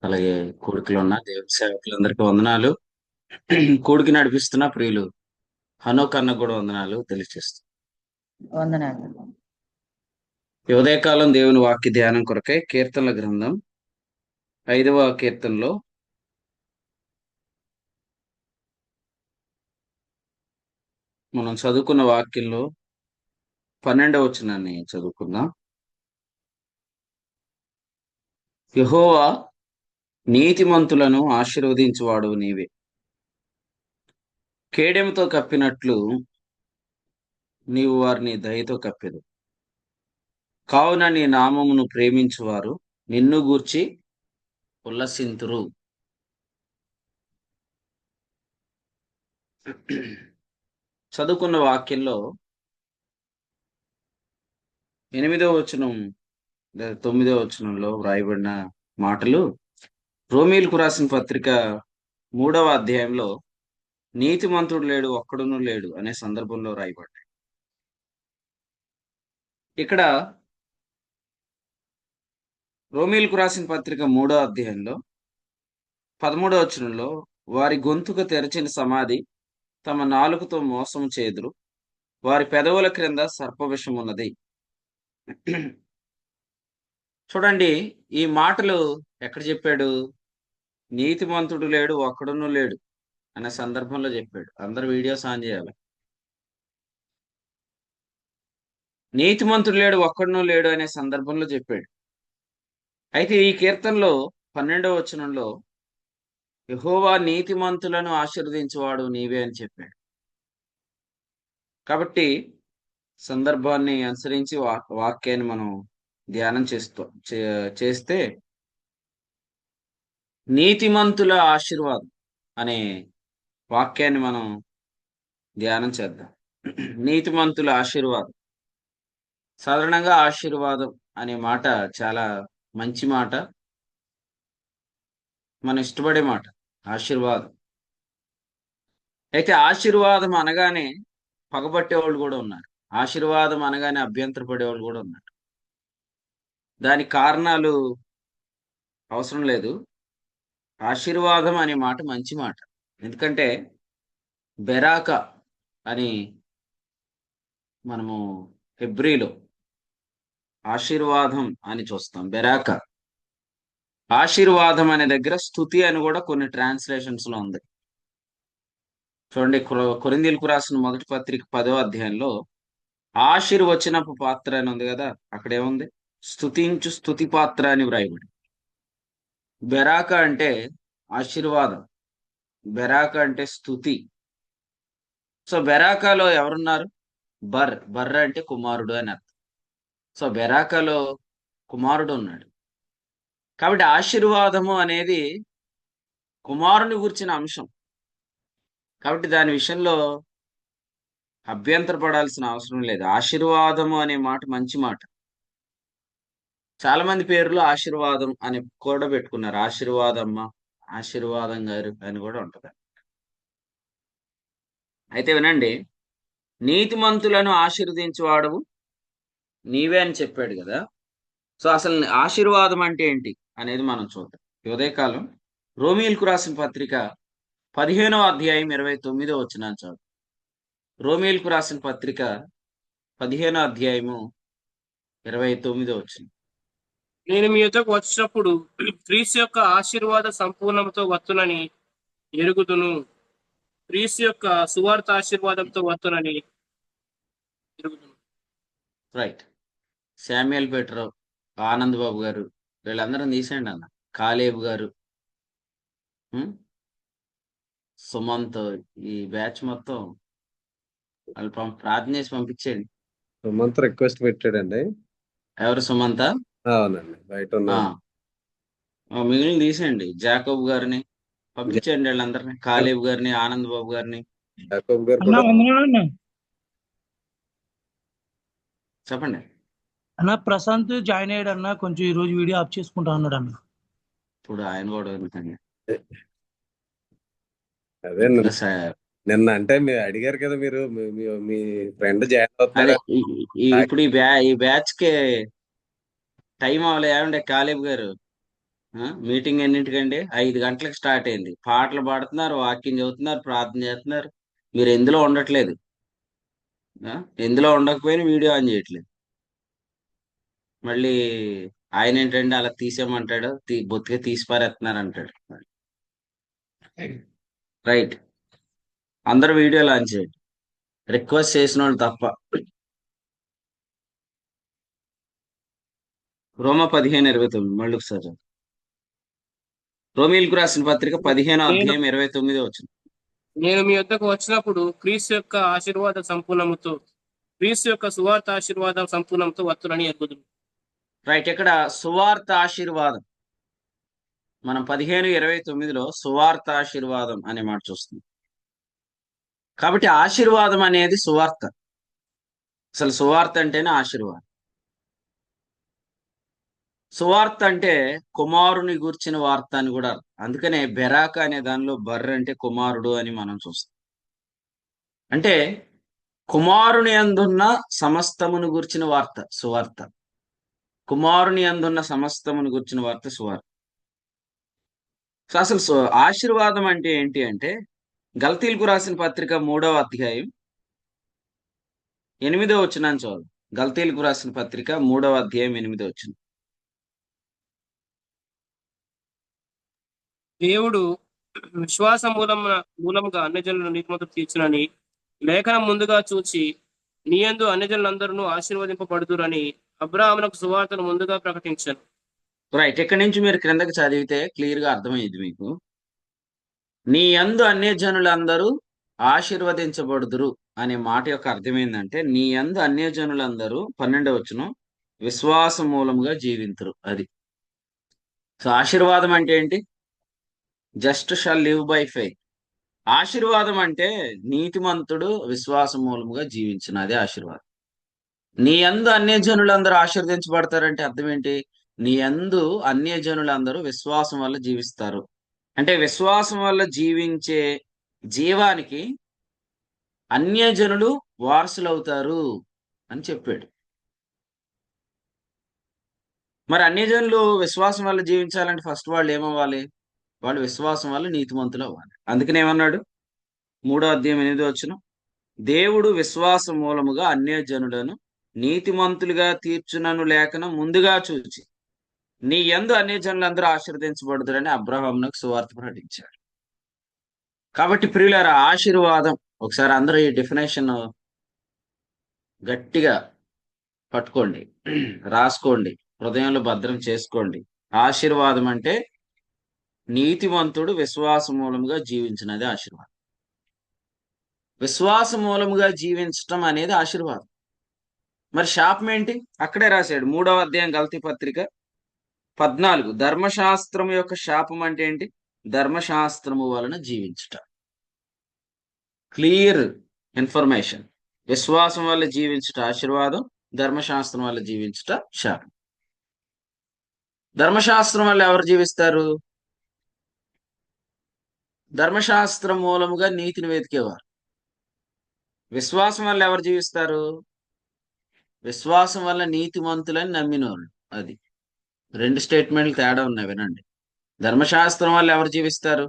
అలాగే కూడికలో ఉన్న దేవుని సేవకులందరికీ వందనాలు. కూడికి నడిపిస్తున్న ప్రియులు హనోక్ అన్నకు కూడా వందనాలు తెలియజేస్తాం. వందనాలు. ఈ ఉదయకాలం దేవుని వాక్య ధ్యానం కొరకై కీర్తనల గ్రంథం 5వ కీర్తనలో మనం చదువుకున్న వాక్యంలో 12వ వచనాన్ని చదువుకుందాం. యెహోవా నీతిమంతులను ఆశీర్వదించువాడు నీవే, కేడెముతో కప్పినట్లు నీవు వారిని దయతో కప్పెదు. కావున నీ నామమును ప్రేమించువారు నిన్ను గూర్చి ఉల్లసింతురు. చదువుకున్న వాక్యంలో 8వ వచనం లేదా 9వ వచనంలో వ్రాయబడిన మాటలు రోమీయులకు రాసిన పత్రిక 3వ అధ్యాయంలో నీతిమంతుడు లేడు, ఒక్కడును లేడు అనే సందర్భంలో రాయబడ్డాయి. ఇక్కడ రోమీయులకు రాసిన పత్రిక 3వ అధ్యాయంలో 13వ వచనంలో వారి గొంతుకు తెరచిన సమాధి తమ నాలుకతో మోసం చేదురు, వారి పెదవుల క్రింద సర్పవిషం ఉన్నది. చూడండి, ఈ మాటలు ఎక్కడ చెప్పాడు? నీతిమంతుడు లేడు, ఒక్కడును లేడు అనే సందర్భంలో చెప్పాడు. అందరు వీడియోస్ ఆన్ చేయాలి. నీతిమంతుడు లేడు, ఒక్కడును లేడు అనే సందర్భంలో చెప్పాడు. అయితే ఈ కీర్తనలో 12వ వచనంలో యెహోవా నీతిమంతులను ఆశీర్వదించువాడు నీవే అని చెప్పాడు. కాబట్టి సందర్భాన్ని అనుసరించి వాక్యాన్ని మనం ధ్యానం చేస్తే నీతిమంతుల ఆశీర్వాదం అనే వాక్యాన్ని మనం ధ్యానం చేద్దాం. నీతిమంతుల ఆశీర్వాదం. సాధారణంగా ఆశీర్వాదం అనే మాట చాలా మంచి మాట, మనం ఇష్టపడే మాట. ఆశీర్వాదం. అయితే ఆశీర్వాదం అనగానే పగబట్టేవాళ్ళు కూడా ఉన్నారు. ఆశీర్వాదం అనగానే అభ్యంతర పడేవాళ్ళు కూడా ఉన్నారు. దానికి కారణాలు అవసరం లేదు. ఆశీర్వాదం అనే మాట మంచి మాట. ఎందుకంటే బెరాక అని మనము హెబ్రీలో ఆశీర్వాదం అని చూస్తాం. బెరాక ఆశీర్వాదం అనే దగ్గర స్తుతి అని కూడా కొన్ని ట్రాన్స్లేషన్స్ లో ఉంది. చూడండి, కొరింథీయులకు రాసిన మొదటి పత్రిక 10వ అధ్యాయంలో ఆశీర్వచనపు పాత్ర అని ఉంది కదా, అక్కడ ఏముంది? స్తుతించు స్తుతి పాత్ర అని వ్రాయబడి. బెరాక అంటే ఆశీర్వాదం, బెరాక అంటే స్తుతి. సో బెరాకాలో ఎవరున్నారు? బర్ అంటే కుమారుడు అని అర్థం. సో బెరాకాలో కుమారుడు ఉన్నాడు. కాబట్టి ఆశీర్వాదము అనేది కుమారుని గురించిన అంశం. కాబట్టి దాని విషయంలో అభ్యంతర పడాల్సిన అవసరం లేదు. ఆశీర్వాదము అనే మాట మంచి మాట. చాలా మంది పేర్లు ఆశీర్వాదం అని కూడా పెట్టుకున్నారు. ఆశీర్వాదమ్మ, ఆశీర్వాదం గారు అని కూడా ఉంటది. అయితే వినండి, నీతిమంతులను ఆశీర్వదించువాడవు నీవే అని చెప్పాడు కదా. సో అసలు ఆశీర్వాదం అంటే ఏంటి అనేది మనం చూద్దాం. ఈ ఉదయకాలం రోమీయులకు రాసిన పత్రిక 15వ అధ్యాయం 29వ వచనాన్ని చదువు. రోమీయులకు రాసిన పత్రిక 15వ అధ్యాయము 29వ వచనం. నేను మీ యొద్దకు వచ్చినప్పుడు క్రీస్తు యొక్క ఆశీర్వాద సంపూర్ణంతో వత్తునని ఎరుగుదును. క్రీస్తు యొక్క సువార్త ఆశీర్వాదంతో వత్తునని ఎరుగుదును. Right. Samuel Peter, Anand Babu గారు, వీళ్ళందరం తీసేయండి అన్న. కాలేబు గారు, సుమంత్, ఈ బ్యాచ్ మొత్తం వాళ్ళు ప్రార్థన చేసి పంపించేయండి. సుమంత్ రిక్వెస్ట్ పెట్టాడండి. ఎవరు సుమంత? అవునండి, బయట ఉన్నాను. మిగిలిన తీసేయండి. జాకబ్ గారిని పంపించండి, వీళ్ళందరినీ. కాలేబు గారిని, ఆనంద్ బాబు గారిని. జాకబ్ గారు అన్నా కూడా వందనాలన్నా. చెప్పండి. అన్న ప్రశాంత్ జాయిన్ అయ్యాడు అన్న, కొంచెం ఈ రోజు వీడియో ఆఫ్ చేసుకుంటా అన్నాడు అన్న. ఇప్పుడు ఆయన కూడా ఎందుకండి? అదే నిన్న అంటే మీరు అడిగారు కదా, మీరు మీ ఫ్రెండ్ జాయిన్ అదే అవుతారా? ఇప్పుడు ఈ బ్యాచ్ కి టైం అవ్వలే. ఏమంటే కాలేబు గారు మీటింగ్ ఎన్నింటికండి? 5 గంటలకు స్టార్ట్ అయింది. పాటలు పాడుతున్నారు, వాక్యం చదువుతున్నారు, ప్రార్థన చేస్తున్నారు. మీరు ఎందులో ఉండట్లేదు. ఆ? ఎందులో ఉండకపోయినా వీడియో ఆన్ చేయట్లేదు. మళ్ళీ ఆయన ఏంటంటే అలా తీసేయమంటాడు, బొత్తిగా తీసి పారేస్తున్నారు అంటాడు. రైట్, అందరూ వీడియో లాంచ్ చేయండి, రిక్వెస్ట్ చేసిన వాళ్ళు తప్ప. రోమా 15:29 మళ్ళీ ఒకసారి చదువు. రోమీలకు రాసిన పత్రిక 15:29 వచ్చింది. నేను మీ యొద్దకు వచ్చినప్పుడు క్రీస్తు యొక్క ఆశీర్వాద సంపూర్ణముతో క్రీస్తు యొక్క సువార్త ఆశీర్వాద సంపూర్ణంతో వత్తునని ఎరుగుదును. రైట్, ఇక్కడ సువార్త ఆశీర్వాదం, మనం 15:29లో సువార్త ఆశీర్వాదం అనే మాట చూస్తుంది. కాబట్టి ఆశీర్వాదం అనేది సువార్త. అసలు సువార్త అంటేనే ఆశీర్వాదం. సువార్త అంటే కుమారుని గూర్చిన వార్త అని కూడా అర్థం. అందుకనే బెరాక అనే దానిలో బర్రె అంటే కుమారుడు అని మనం చూస్తాం. అంటే కుమారుని అందున్న సమస్తమును గూర్చిన వార్త సువార్త. కుమారుని అందున్న సమస్తమును గూర్చిన వార్త సువార్త. సో అసలు ఆశీర్వాదం అంటే ఏంటి అంటే, గల్తీలకు రాసిన పత్రిక 3వ అధ్యాయం 8వ వచనాన్ని చదువు. గల్తీలకు రాసిన పత్రిక 3వ అధ్యాయం 8వ వచనం. దేవుడు విశ్వాస మూలముగా అన్యజనులను నీతిమంతులు తీర్చునని లేఖనం ముందుగా చూచి నీయందు అన్యజనులందరూ ఆశీర్వదింపబడుదురని అబ్రాహామునకు సువార్తను ముందుగా ప్రకటించాను. రైట్, ఇక్కడి నుంచి మీరు క్రిందకి చదివితే క్లియర్ గా అర్థమయ్యేది మీకు. నీ యందు అన్యజనులందరూ ఆశీర్వదించబడుదురు అనే మాట యొక్క అర్థం ఏంటంటే, నీ యందు అన్యజనులందరూ 12వ వచనం విశ్వాస మూలముగా జీవింతురు. అది. సో ఆశీర్వాదం అంటే ఏంటి? Just shall live by faith. ఆశీర్వాదం అంటే నీతిమంతుడు విశ్వాస మూలముగా జీవించిన, అదే ఆశీర్వాదం. నీ యందు అన్యజనులందరూ ఆశీర్వదించబడతారంటే అర్థం ఏంటి? నీ యందు అన్యజనులందరూ విశ్వాసం వల్ల జీవిస్తారు. అంటే విశ్వాసం వల్ల జీవించే జీవానికి అన్యజనులు వారసులవుతారు అని చెప్పాడు. మరి అన్యజనులు విశ్వాసం వల్ల జీవించాలంటే ఫస్ట్ వాళ్ళు ఏమవ్వాలి? వాళ్ళు విశ్వాసం వల్ల నీతిమంతులు అవ్వాలి. అందుకని ఏమన్నాడు? 3వ అధ్యాయం 8వ వచనం, దేవుడు విశ్వాస మూలముగా అన్యజనులను నీతిమంతులుగా తీర్చునను లేఖనం ముందుగా చూచి నీ యందు అన్యజనులందరూ ఆశీర్వదించబడుదురని అబ్రహామునకు సువార్త ప్రకటించాడు. కాబట్టి ప్రియులారా, ఆశీర్వాదం, ఒకసారి అందరూ ఈ డెఫినేషన్ గట్టిగా పట్టుకోండి, రాసుకోండి, హృదయంలో భద్రం చేసుకోండి. ఆశీర్వాదం అంటే నీతివంతుడు విశ్వాస మూలముగా జీవించినది ఆశీర్వాదం. విశ్వాస మూలముగా జీవించటం అనేది ఆశీర్వాదం. మరి శాపం ఏంటి? అక్కడే రాశాడు 3వ అధ్యాయం గల్తీ పత్రిక 14. ధర్మశాస్త్రం యొక్క శాపం అంటే ఏంటి? ధర్మశాస్త్రము వలన జీవించుట. Clear information. విశ్వాసం వల్ల జీవించుట ఆశీర్వాదం, ధర్మశాస్త్రం వల్ల జీవించుట శాపం. ధర్మశాస్త్రం వల్ల ఎవరు జీవిస్తారు? ధర్మశాస్త్రం మూలముగా నీతిని వెతికేవారు. విశ్వాసం వల్ల ఎవరు జీవిస్తారు? విశ్వాసం వల్ల నీతిమంతులని నమ్మిన వాళ్ళు. అది 2 స్టేట్మెంట్లు తేడా ఉన్నాయి, వినండి. ధర్మశాస్త్రం వల్ల ఎవరు జీవిస్తారు?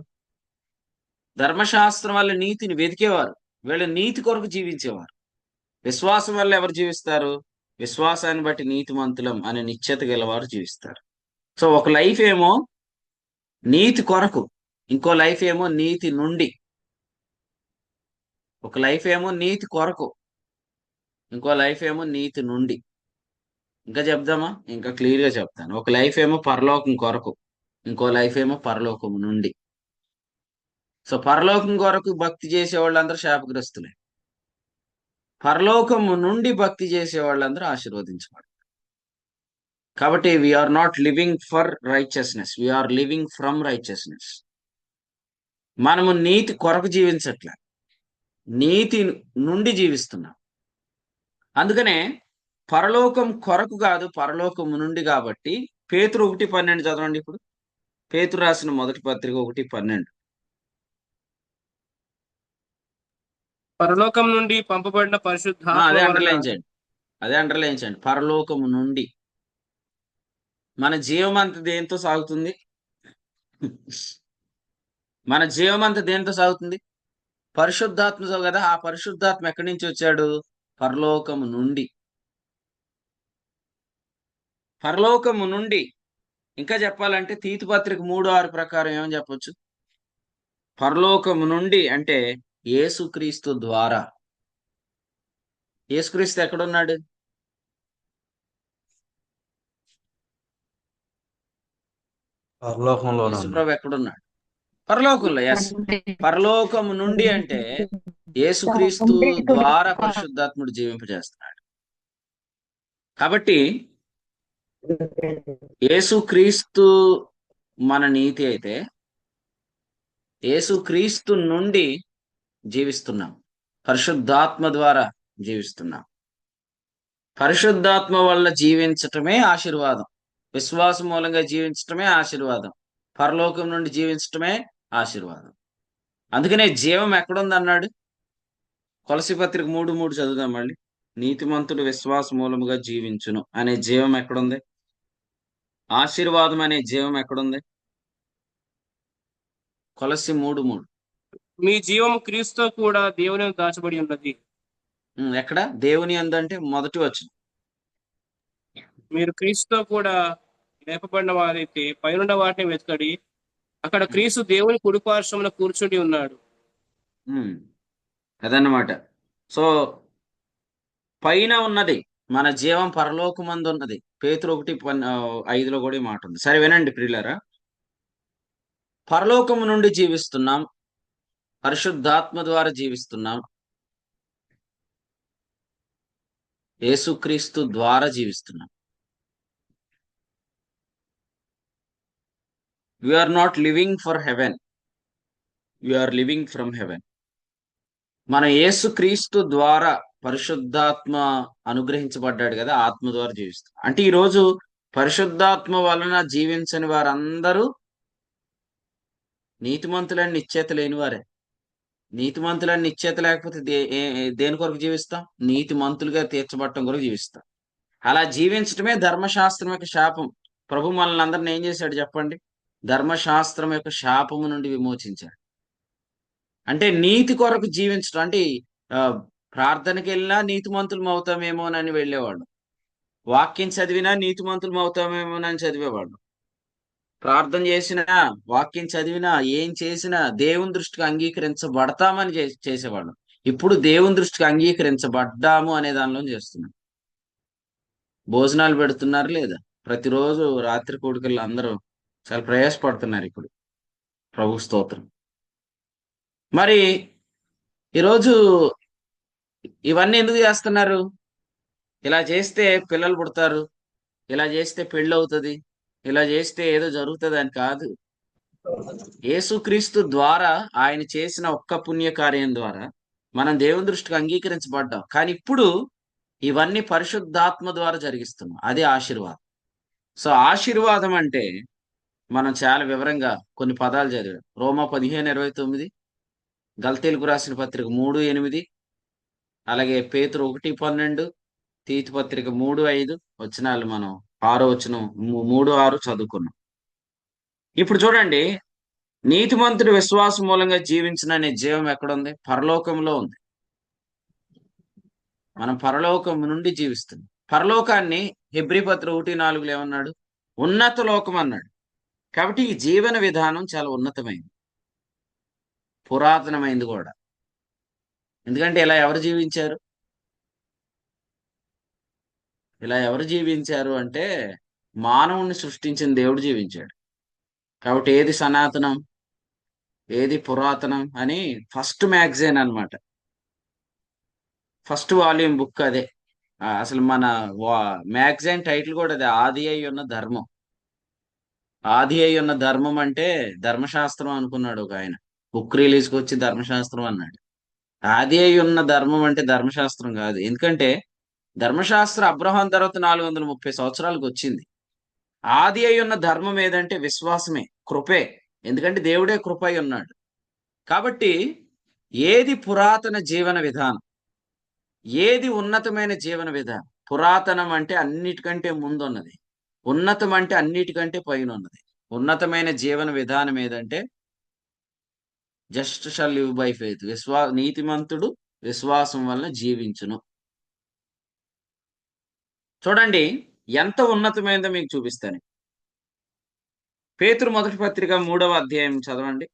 ధర్మశాస్త్రం వల్ల నీతిని వెతికేవారు, వీళ్ళ నీతి కొరకు జీవించేవారు. విశ్వాసం వల్ల ఎవరు జీవిస్తారు? విశ్వాసాన్ని బట్టి నీతిమంతులం అనే నిశ్చయత గలవారు జీవిస్తారు. సో ఒక లైఫ్ ఏమో నీతి కొరకు, ఇంకో లైఫ్ ఏమో నీతి నుండి. ఒక లైఫ్ ఏమో నీతి కొరకు, ఇంకో లైఫ్ ఏమో నీతి నుండి. ఇంకా చెప్దామా? ఇంకా క్లియర్ గా చెప్తాను. ఒక లైఫ్ ఏమో పరలోకం కొరకు, ఇంకో లైఫ్ ఏమో పరలోకం నుండి. సో పరలోకం కొరకు భక్తి చేసే వాళ్ళందరూ శాపగ్రస్తులే, పరలోకము నుండి భక్తి చేసే వాళ్ళందరూ ఆశీర్వదించబడతారు. కాబట్టి we are not living for righteousness, we are living from righteousness. మనము నీతి కొరకు జీవించట్లే, నీతి నుండి జీవిస్తున్నాం. అందుకనే పరలోకం కొరకు కాదు, పరలోకము నుండి. కాబట్టి పేతురు 1:12 చదవండి. ఇప్పుడు పేతురు రాసిన మొదటి పత్రిక 1:12. పరలోకం నుండి పంపబడిన పరిశుద్ధాత్మ అదే వలన అండర్లైన్ చేయండి. పరలోకము నుండి. మన జీవం అంతా దేంతో సాగుతుంది? మన జీవం అంతా దేనితో సాగుతుంది? పరిశుద్ధాత్మతో కదా. ఆ పరిశుద్ధాత్మ ఎక్కడి నుంచి వచ్చాడు? పరలోకము నుండి. పరలోకము నుండి. ఇంకా చెప్పాలంటే తీతు పత్రిక 3:6 ప్రకారం ఏమని చెప్పొచ్చు? పరలోకము నుండి అంటే యేసుక్రీస్తు ద్వారా. యేసుక్రీస్తు ఎక్కడున్నాడు? పరలోకంలో యేసుప్రభు ఎక్కడున్నాడు? పరలోకంలో. ఎస్, పరలోకము నుండి అంటే యేసుక్రీస్తు ద్వారా పరిశుద్ధాత్ముడు జీవింపజేస్తున్నాడు. కాబట్టి యేసుక్రీస్తు మన నీతి అయితే యేసుక్రీస్తు నుండి జీవిస్తున్నాం, పరిశుద్ధాత్మ ద్వారా జీవిస్తున్నాం. పరిశుద్ధాత్మ వల్ల జీవించటమే ఆశీర్వాదం. విశ్వాసం మూలంగా జీవించటమే ఆశీర్వాదం. పరలోకం నుండి జీవించటమే ఆశీర్వాదం. అందుకనే జీవం ఎక్కడుంది అన్నాడు? కొలసీ పత్రిక 3:3 చదువుదాం మళ్ళీ. నీతిమంతుడు విశ్వాస మూలముగా జీవించును అనే జీవం ఎక్కడుంది? ఆశీర్వాదం అనే జీవం ఎక్కడుంది? కొలసీ 3:3. మీ జీవం క్రీస్తుతో కూడా దేవుని యందు దాచబడి ఉన్నది. ఎక్కడ? దేవుని యందు అంటే మొదటి వచనం. మీరు క్రీస్తుతో కూడా లేపబడిన వారైతే పైనున్న వాటిని వెతకడి, అక్కడ క్రీస్తు దేవుని కుడిపార్శ్వమున కూర్చుండి ఉన్నాడు. అదన్నమాట. సో పైన ఉన్నది మన జీవం పరలోకమందు ఉన్నది. పేతురు 1:5లో కూడా ఈ మాట ఉంది. సరే వినండి ప్రియులారా, పరలోకము నుండి జీవిస్తున్నాం, పరిశుద్ధాత్మ ద్వారా జీవిస్తున్నాం, యేసుక్రీస్తు ద్వారా జీవిస్తున్నాం. We are not living for heaven, we are living from heaven. మన యేసుక్రీస్తు ద్వారా పరిశుద్ధాత్మ అనుగ్రహించబడ్డాడు కదా, ఆత్మ ద్వారా జీవిస్తాం. అంటే ఈరోజు పరిశుద్ధాత్మ వలన జీవించని వారందరూ నీతిమంతులని నిశ్చేత లేని వారే. నీతిమంతులని నిశ్చేత లేకపోతే దేని కొరకు జీవిస్తాం? నీతిమంతులుగా తీర్చబడటం కొరకు జీవిస్తాం. అలా జీవించటమే ధర్మశాస్త్రం యొక్క శాపం. ప్రభు మనల్ని అందరిని ఏం చేశాడు చెప్పండి? ధర్మశాస్త్రం యొక్క శాపము నుండి విమోచించాడు. అంటే నీతి కొరకు జీవించడం అంటే ప్రార్థనకి వెళ్ళినా నీతిమంతులం అవుతామేమోనని వెళ్ళేవాళ్ళు, వాక్యం చదివినా నీతిమంతులం అవుతామేమోనని చదివేవాళ్ళు, ప్రార్థన చేసినా వాక్యం చదివినా ఏం చేసినా దేవుని దృష్టికి అంగీకరించబడతామని చేసేవాళ్ళు. ఇప్పుడు దేవుని దృష్టికి అంగీకరించబడ్డాము అనే దానిలో చేస్తున్నాం. భోజనాలు పెడుతున్నారు లేదా? ప్రతిరోజు రాత్రి కూడికల్లో అందరూ చాలా ప్రయాసపడుతున్నారు ఇప్పుడు. ప్రభు స్తోత్రం. మరి ఈరోజు ఇవన్నీ ఎందుకు చేస్తున్నారు? ఇలా చేస్తే పిల్లలు పుడతారు, ఇలా చేస్తే పెళ్ళి అవుతుంది, ఇలా చేస్తే ఏదో జరుగుతుంది అని కాదు. యేసుక్రీస్తు ద్వారా ఆయన చేసిన ఒక్క పుణ్యకార్యం ద్వారా మనం దేవుని దృష్టికి అంగీకరించబడ్డాం. కానీ ఇప్పుడు ఇవన్నీ పరిశుద్ధాత్మ ద్వారా జరిగిస్తున్నాం. అదే ఆశీర్వాదం. సో ఆశీర్వాదం అంటే మనం చాలా వివరంగా కొన్ని పదాలు చదివాం. రోమా 15:29, గల్తీలకు రాసిన పత్రిక 3:8, అలాగే పేతురు 1:12, తీతు పత్రిక 3:5 వచనాలు మనం 6వ వచనం 3-6 చదువుకున్నాం. ఇప్పుడు చూడండి, నీతిమంతుడు విశ్వాసం మూలంగా జీవించిన అనే జీవం ఎక్కడుంది? పరలోకంలో ఉంది. మనం పరలోకం నుండి జీవిస్తున్నాం. పరలోకాన్ని హెబ్రీ పత్రిక 1:4 ఏమన్నాడు? ఉన్నత లోకం అన్నాడు. కాబట్టి ఈ జీవన విధానం చాలా ఉన్నతమైంది, పురాతనమైంది కూడా. ఎందుకంటే ఇలా ఎవరు జీవించారు? ఇలా ఎవరు జీవించారు అంటే మానవుణ్ణి సృష్టించిన దేవుడు జీవించాడు. కాబట్టి ఏది సనాతనం, ఏది పురాతనం అని ఫస్ట్ మ్యాగజైన్ అన్నమాట, ఫస్ట్ వాల్యూమ్ బుక్ అదే. అసలు మన మ్యాగజైన్ టైటిల్ కూడా అదే, ఆది అయి ఉన్న ధర్మం. ఆది అయి ఉన్న ధర్మం అంటే ధర్మశాస్త్రం అనుకున్నాడు ఒక ఆయన. బుక్ రిలీజ్కి వచ్చి ధర్మశాస్త్రం అన్నాడు. ఆది అయి ఉన్న ధర్మం అంటే ధర్మశాస్త్రం కాదు. ఎందుకంటే ధర్మశాస్త్రం అబ్రహాం తర్వాత 430 సంవత్సరాలకు వచ్చింది. ఆది అయి ఉన్న ధర్మం ఏదంటే విశ్వాసమే, కృపే. ఎందుకంటే దేవుడే కృప అయి ఉన్నాడు. కాబట్టి ఏది పురాతన జీవన విధానం, ఏది ఉన్నతమైన జీవన విధానం? పురాతనం అంటే అన్నిటికంటే ముందున్నది, ఉన్నతం అంటే అన్నిటికంటే పైన ఉన్నది. ఉన్నతమైన జీవన విధానం ఏదంటే just shall live by faith. నీతిమంతుడు విశ్వాసం వలన జీవించును. చూడండి ఎంత ఉన్నతమైనదో మీకు చూపిస్తాను. పేతురు మొదటి పత్రిక 3వ అధ్యాయం చదవండి.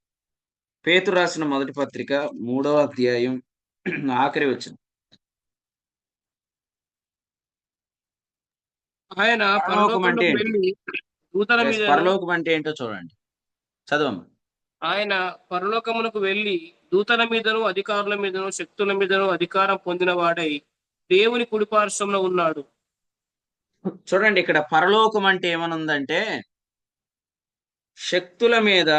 పేతురు రాసిన మొదటి పత్రిక 3వ అధ్యాయం ఆఖరి వచనం. ఆయన పరలోకం అంటే పరలోకమునకు ఏంటి? వెళ్ళి దూతల Yes, మీదను పరలోకం అంటే ఏంటో చూడండి, చదవమ్మా. ఆయన పరలోకమునకు వెళ్ళి దూతల మీదను అధికారుల మీదను శక్తుల మీదను అధికారం పొందిన వాడై దేవుని కుడిపార్శ్వంలో ఉన్నాడు. చూడండి ఇక్కడ పరలోకం అంటే ఏమనుందంటే శక్తుల మీద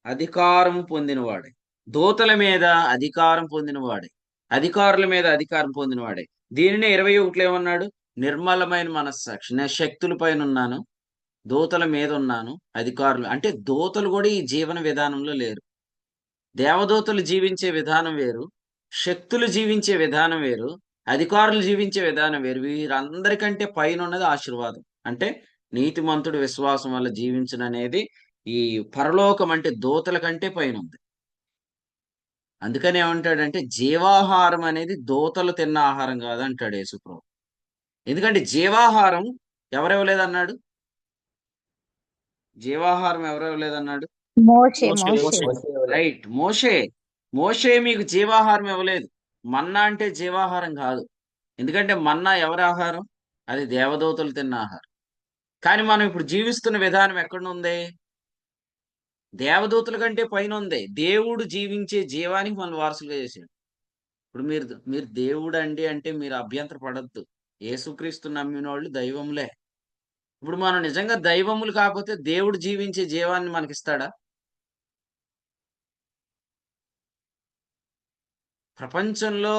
అధికారం పొందినవాడే, దూతల మీద అధికారం పొందినవాడే, అధికారుల మీద అధికారం పొందినవాడే. దీనినే 21లో ఏమన్నాడు? నిర్మలమైన మనస్సాక్షి. నేను శక్తుల పైన ఉన్నాను, దూతల మీద ఉన్నాను, అధికారులు. అంటే దూతలు కూడా ఈ జీవన విధానంలో లేరు. దేవదూతలు జీవించే విధానం వేరు, శక్తులు జీవించే విధానం వేరు, అధికారులు జీవించే విధానం వేరు. వీరందరికంటే పైన ఉన్నది ఆశీర్వాదం. అంటే నీతిమంతుడు విశ్వాసం వల్ల జీవించననేది ఈ పరలోకం అంటే దూతల కంటే పైన ఉంది. అందుకని ఏమంటాడంటే జీవాహారం అనేది దూతలు తిన్న ఆహారం కాదు అంటాడు యేసుప్రభు. ఎందుకంటే జీవాహారం ఎవరెవలేదన్నాడు? జీవాహారం ఎవరెవలేదన్నాడు? మోషే మోషే. రైట్, మోషే. మోషే మీకు జీవాహారం ఇవ్వలేదు. మన్నా అంటే జీవాహారం కాదు. ఎందుకంటే మన్నా ఎవరి ఆహారం? అది దేవదూతలు తిన్న ఆహారం. కానీ మనం ఇప్పుడు జీవిస్తున్న విధానం ఎక్కడుంది? దేవదూతల కంటే పైన ఉంది. దేవుడు జీవించే జీవానికి మనం వారసులుగా చేశాడు. ఇప్పుడు మీరు దేవుడు అండి అంటే మీరు అభ్యంతర పడద్దు. యేసుక్రీస్తు నమ్మిన వాళ్ళు దైవములే. ఇప్పుడు మనం నిజంగా దైవములు కాకపోతే దేవుడు జీవించే జీవాన్ని మనకిస్తాడా? ప్రపంచంలో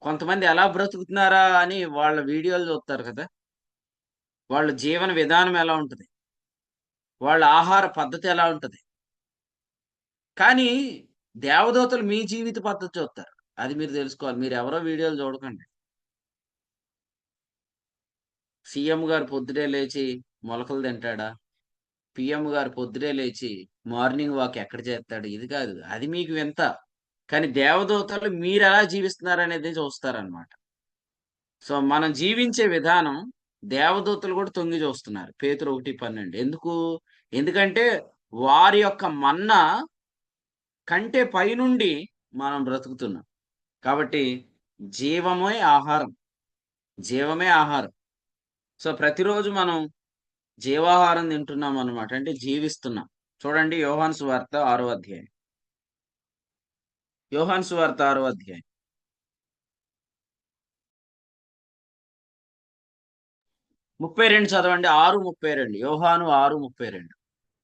కొంతమంది ఎలా బ్రతుకుతున్నారా అని వాళ్ళ వీడియోలు చూస్తారు కదా. వాళ్ళ జీవన విధానం ఎలా ఉంటది, వాళ్ళ ఆహార పద్ధతి ఎలా ఉంటది. కానీ దేవదూతలు మీ జీవిత పద్ధతి చూస్తారు. అది మీరు తెలుసుకోవాలి. మీరు ఎవరో వీడియోలు చూడకండి. సీఎం గారు పొద్దుడే లేచి మొలకలు తింటాడా? పిఎం గారు పొద్దుడే లేచి మార్నింగ్ వాక్ ఎక్కడ చేస్తాడు? ఇది కాదు, అది మీకు వింత. కానీ దేవదూతలు మీరు ఎలా జీవిస్తున్నారు అనేది చూస్తారనమాట. సో మనం జీవించే విధానం దేవదూతలు కూడా తొంగి చూస్తున్నారు. పేతురు 1:12. ఎందుకంటే వారి యొక్క మన్నా కంటే పైనుండి మనం బ్రతుకుతున్నాం. కాబట్టి జీవమే ఆహారం, జీవమే ఆహారం. సో ప్రతిరోజు మనం జీవాహారం తింటున్నాం అన్నమాట, అంటే జీవిస్తున్నాం. చూడండి యోహాను సువార్త 6వ అధ్యాయం. యోహాను సువార్త 6వ అధ్యాయం 32 చదవండి. 6:32. యోహాను 6:32.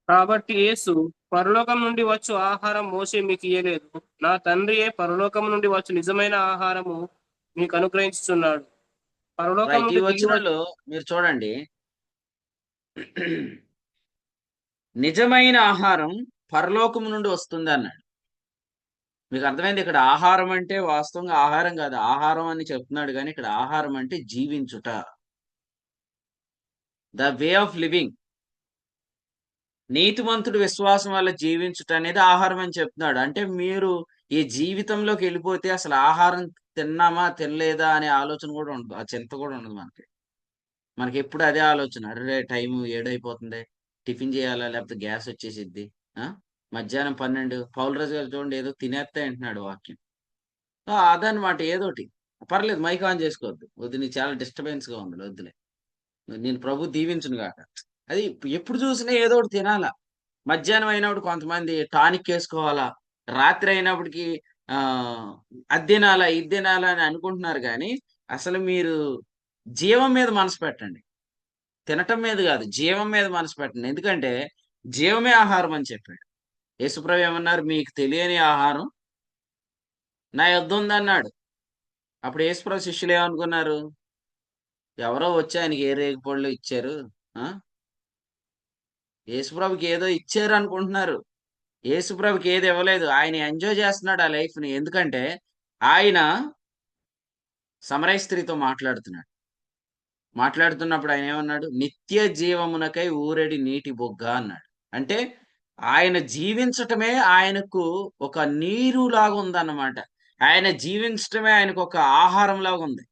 కాబట్టి యేసు పరలోకం నుండి వచ్చు ఆహారం మోసే మీకు ఇయ్యలేదు, నా తండ్రియే పరలోకం నుండి వచ్చు నిజమైన ఆహారము మీకు అనుగ్రహించుచున్నాడు. పరలోకం రైట్, ఈ నుండి దిగి వచనంలో మీరు చూడండి నిజమైన ఆహారం పరలోకం నుండి వస్తుంది అన్నాడు. మీకు అర్థమైంది? ఇక్కడ ఆహారం అంటే వాస్తవంగా ఆహారం కాదు, ఆహారం అని చెప్తున్నాడు. కానీ ఇక్కడ ఆహారం అంటే జీవించుట, ద వే ఆఫ్ లివింగ్. నీతిమంతుడు విశ్వాసం వల్ల జీవించుట అనేది ఆహారం అని చెప్తున్నాడు. అంటే మీరు ఈ జీవితంలోకి వెళ్ళిపోతే అసలు ఆహారం తిన్నామా తినలేదా అనే ఆలోచన కూడా ఉండదు, ఆ చింత కూడా ఉండదు మనకి ఎప్పుడు అదే ఆలోచన. అరే టైం 7 అయిపోతుంది, టిఫిన్ చేయాలా లేకపోతే గ్యాస్ వచ్చేసిద్ది. మధ్యాహ్నం 12. పౌలరాజు గారు చూడండి ఏదో తినేస్తే అంటున్నాడు వాక్యం. అదనమాట, ఏదోటి పర్లేదు, మైక్ ఆన్ చేసుకోవద్దు, వద్దు, నీకు చాలా డిస్టర్బెన్స్ గా ఉంది, వద్దులే, నేను ప్రభు దీవించును కాక. అది ఎప్పుడు చూసినా ఏదో ఒకటి తినాలా. మధ్యాహ్నం అయినప్పుడు కొంతమంది టానిక్ వేసుకోవాలా, రాత్రి అయినప్పటికి అది తినాలా ఇది తినాలా అని అనుకుంటున్నారు. కానీ అసలు మీరు జీవం మీద మనసు పెట్టండి, తినటం మీద కాదు, జీవం మీద మనసు పెట్టండి. ఎందుకంటే జీవమే ఆహారం అని చెప్పాడు. యేసుప్రభు ఏమన్నారు? మీకు తెలియని ఆహారం నా యొద్ద ఉందన్నాడు. అప్పుడు యేసుప్రభు శిష్యులు ఏమనుకున్నారు? ఎవరో వచ్చి ఆయనకి ఏ రేగిపళ్ళు ఇచ్చారు, యేసుప్రభుకి ఏదో ఇచ్చారు అనుకుంటున్నారు. యేసుప్రభుకి ఏది ఇవ్వలేదు. ఆయన ఎంజాయ్ చేస్తున్నాడు ఆ లైఫ్ ని. ఎందుకంటే ఆయన సమరయ స్త్రీతో మాట్లాడుతున్నాడు. మాట్లాడుతున్నప్పుడు ఆయన ఏమన్నాడు? నిత్య జీవమునకై ఊరెడి నీటి బొగ్గ అన్నాడు. అంటే ఆయన జీవించటమే ఆయనకు ఒక నీరు లాగా ఉందన్నమాట. ఆయన జీవించటమే ఆయనకు ఒక ఆహారం లాగా ఉంది.